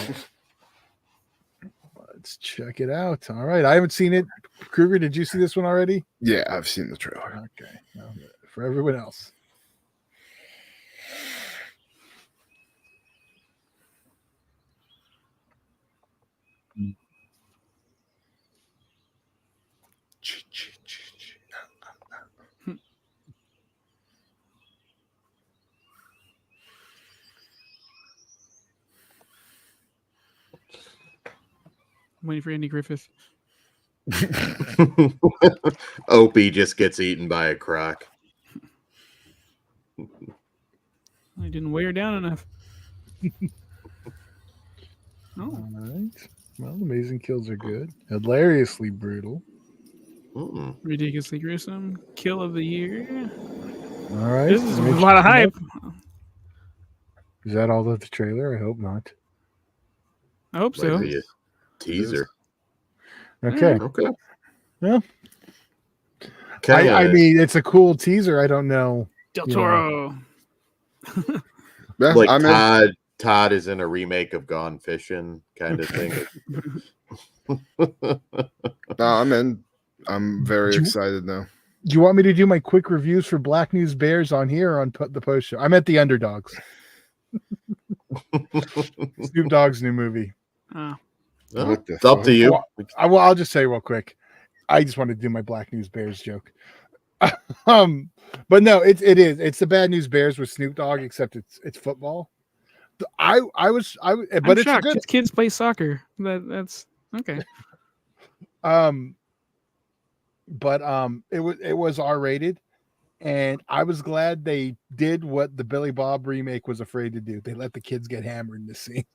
let's check it out. All right, I haven't seen it. Kruger, did you see this one already? Yeah, I've seen the trailer. Okay. Well, for everyone else. I'm waiting for Andy Griffith. Opie just gets eaten by a croc. I didn't weigh her down enough. All right. Well, amazing kills are good. Hilariously brutal. Ridiculously gruesome. Kill of the year. All right. This is a lot of hype. Is that all of the trailer? I hope not. I hope so. Might be a teaser. Okay. Okay. Yeah. Kinda- I mean, it's a cool teaser. I don't know. Del Yeah. Toro. Yeah, like I'm in. Todd is in a remake of Gone Fishing kind of thing. No, I'm in. I'm very Do you- excited now. Do you want me to do my quick reviews for Black News Bears on here or on the post show? I'm at the Underdogs. Snoop Dogg's new movie. Well, What the it's up to fuck? you. I'll just say real quick. I just wanted to do my Black News Bears joke. But no, it is. It's the Bad News Bears with Snoop Dogg, except it's football. But I'm it's shocked. good. His kids play soccer. That's okay. But it was R-rated, and I was glad they did what the Billy Bob remake was afraid to do. They let the kids get hammered in the scene.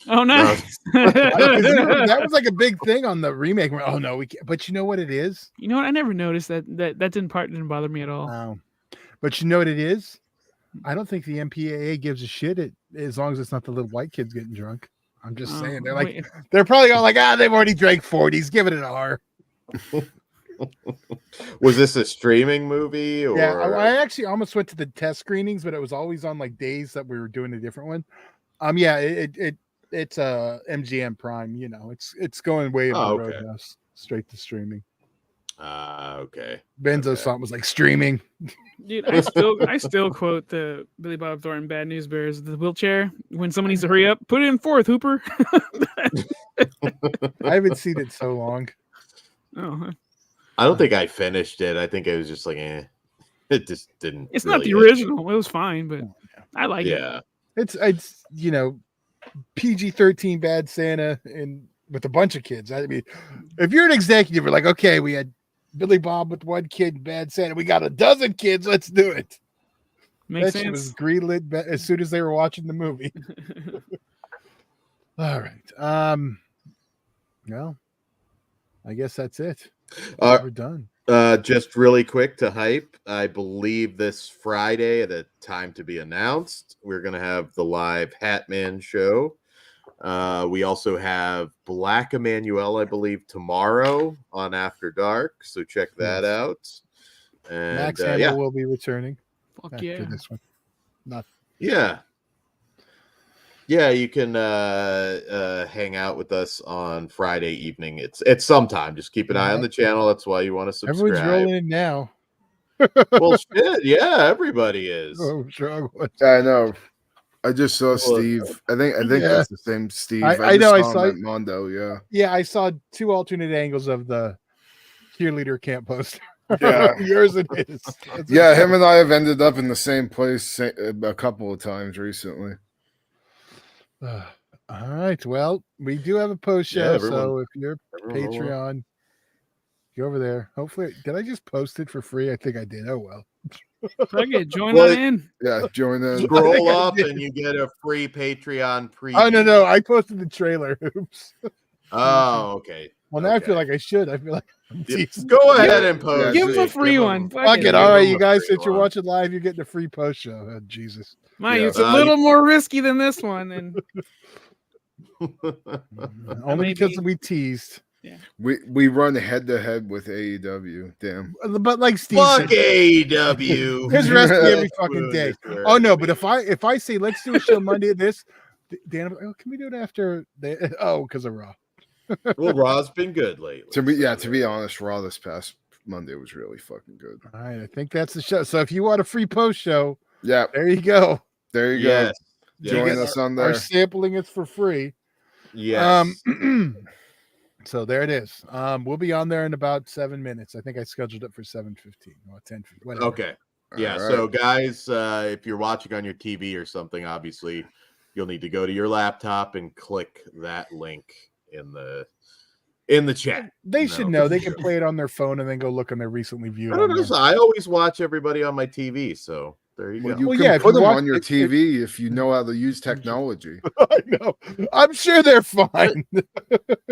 Oh, nice. That was like a big thing on the remake. Oh no, we can't. But you know what it is? You know what? I never noticed that didn't bother me at all. But you know what it is? I don't think the MPAA gives a shit as long as it's not the little white kids getting drunk. I'm just saying. They're probably all like, they've already drank 40s. Give it an R. Was this a streaming movie? Or... Yeah, I actually almost went to the test screenings, but it was always on like days that we were doing a different one. Yeah, it's MGM Prime. You know, it's going way into the Roadhouse, straight to streaming. Okay. Benzo song was like streaming. Dude, I still quote the Billy Bob Thornton Bad News Bears, the wheelchair. When someone needs to hurry up, put it in fourth, Hooper. I haven't seen it so long. Oh, I don't think I finished it. I think I was just like, it just didn't. it's really not the original. It was fine, but I like it. Yeah. It's PG-13 Bad Santa and with a bunch of kids. I mean, if you're an executive, you're like, okay, we had Billy Bob with one kid, Bad Santa. We got a dozen kids. Let's do it. Makes that shit was sense. greenlit as soon as they were watching the movie. All right. Well, I guess that's it. We're done. Just really quick to hype. I believe this Friday at a time to be announced, we're going to have the live Hatman show. We also have Black Emmanuel, I believe, tomorrow on After Dark. So check that out. And Max Hamill will be returning. Fuck after yeah. this one. Yeah, you can hang out with us on Friday evening. It's sometime. Just keep an eye on the channel. That's why you want to subscribe. Everyone's rolling in now. Well, shit, yeah, everybody is. Oh, sure. I know. I just saw Steve. I think that's the same Steve. I know. I saw him at Mondo. Yeah. Yeah, I saw two alternate angles of the cheerleader camp poster. Yeah. Yours and his. Yeah, him and I have ended up in the same place a couple of times recently. All right. Well, we do have a post show, everyone- so if you're Patreon, go over there. Hopefully, did I just post it for free? I think I did. Oh well. Okay, join Well, on in. Yeah, join in. Scroll I up did. and you get a free Patreon preview. Oh no, I posted the trailer. Oops. Oh, okay. Well, now I Okay. feel like I should. I feel like Jesus. Go ahead and post. Give him a it. free Give one. him- Fuck Fuck it. it. Give All right, him you a guys, free since you're one. watching live, you're getting a free post show. Oh, Jesus. Mind you, Yeah. it's a little more risky than this one. And Only because Maybe. we teased. We run head to head with AEW. Damn. But like Steve Fuck said, AEW. there's wrestling every That's fucking what day. it's where Oh it no, but is. if I say let's do a show Monday, Dan, oh, can we do it after? Because of Raw. Well, Raw's been good lately. To be honest, Raw this past Monday was really fucking good. All right, I think that's the show. So if you want a free post show, Yeah, there you go. there you Yes. go. Join Yes. us on Our there. sampling is for free. Yes. So there it is. We'll be on there in about 7 minutes. I think I scheduled it for 7:15 or 10, whatever. Okay. Yeah. All So, guys, if you're watching on your TV or something, obviously, you'll need to go to your laptop and click that link in the chat. They should know. They can play it on their phone and then go look on their recently viewed. I don't on know. there. I always watch everybody on my TV, so there you Well, go. you Well, can yeah, if put you them watch- on your if- TV if you know how to use technology. I know. I'm sure they're fine.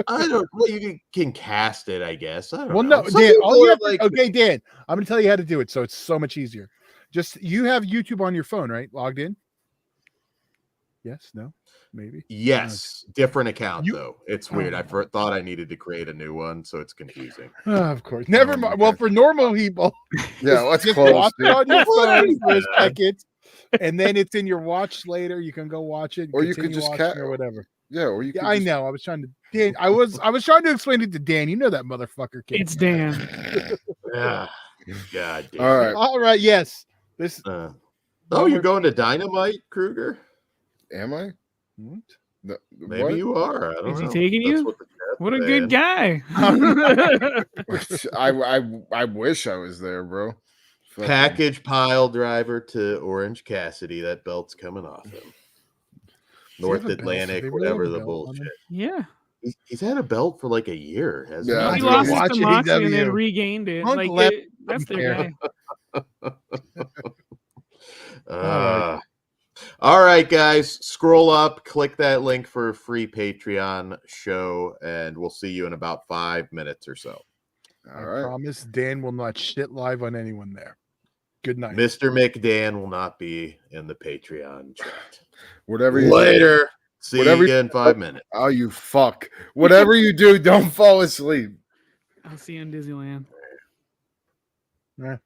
I don't. Well, you can cast it, I guess. I don't Well, know. no, Some Dan. people All you are have like, okay, Dan. I'm going to tell you how to do it, so it's so much easier. Just you have YouTube on your phone, right? Logged in. Yes. No. Maybe. yes, different account You- though. It's weird. I thought I needed to create a new one, so it's confusing. Of course. Never Oh, mind. Well, okay. for normal people, Yeah, let's just close. watch it dude. on your phone for a Yeah. second, and then it's in your watch later. You can go watch it, and Or you could continue just watching or whatever. Yeah, or you Yeah, could I just- know. I was trying to Dan. I was trying to explain it to Dan. You know that motherfucker. Kid. it's Dan. Yeah. God damn. All right. All right. Yes. This. Oh, One you're more- going to Dynamite, Kruger? Am I? What? No, Maybe what? you are. I don't Is he know. taking That's you? what the chat's What a saying. good guy. I wish I was there, bro. Fucking- Package pile driver to Orange Cassidy. That belt's coming off him. North have a belt? Atlantic, They really have whatever a the belt on bullshit. him? Yeah. He's had a belt for like a year, hasn't Yeah, He I lost it watch to Moxley and then AEW. regained it. Punk Like left that's their there. guy. Uh, all right, guys, scroll up, click that link for a free Patreon show, and we'll see you in about 5 minutes or so. I All right. promise Dan will not shit live on anyone there. Good night. Mr. McDan will not be in the Patreon chat. Whatever you Later. See Whatever you in 5 minutes. Oh, you fuck. Whatever you do, don't fall asleep. I'll see you in Disneyland. Yeah.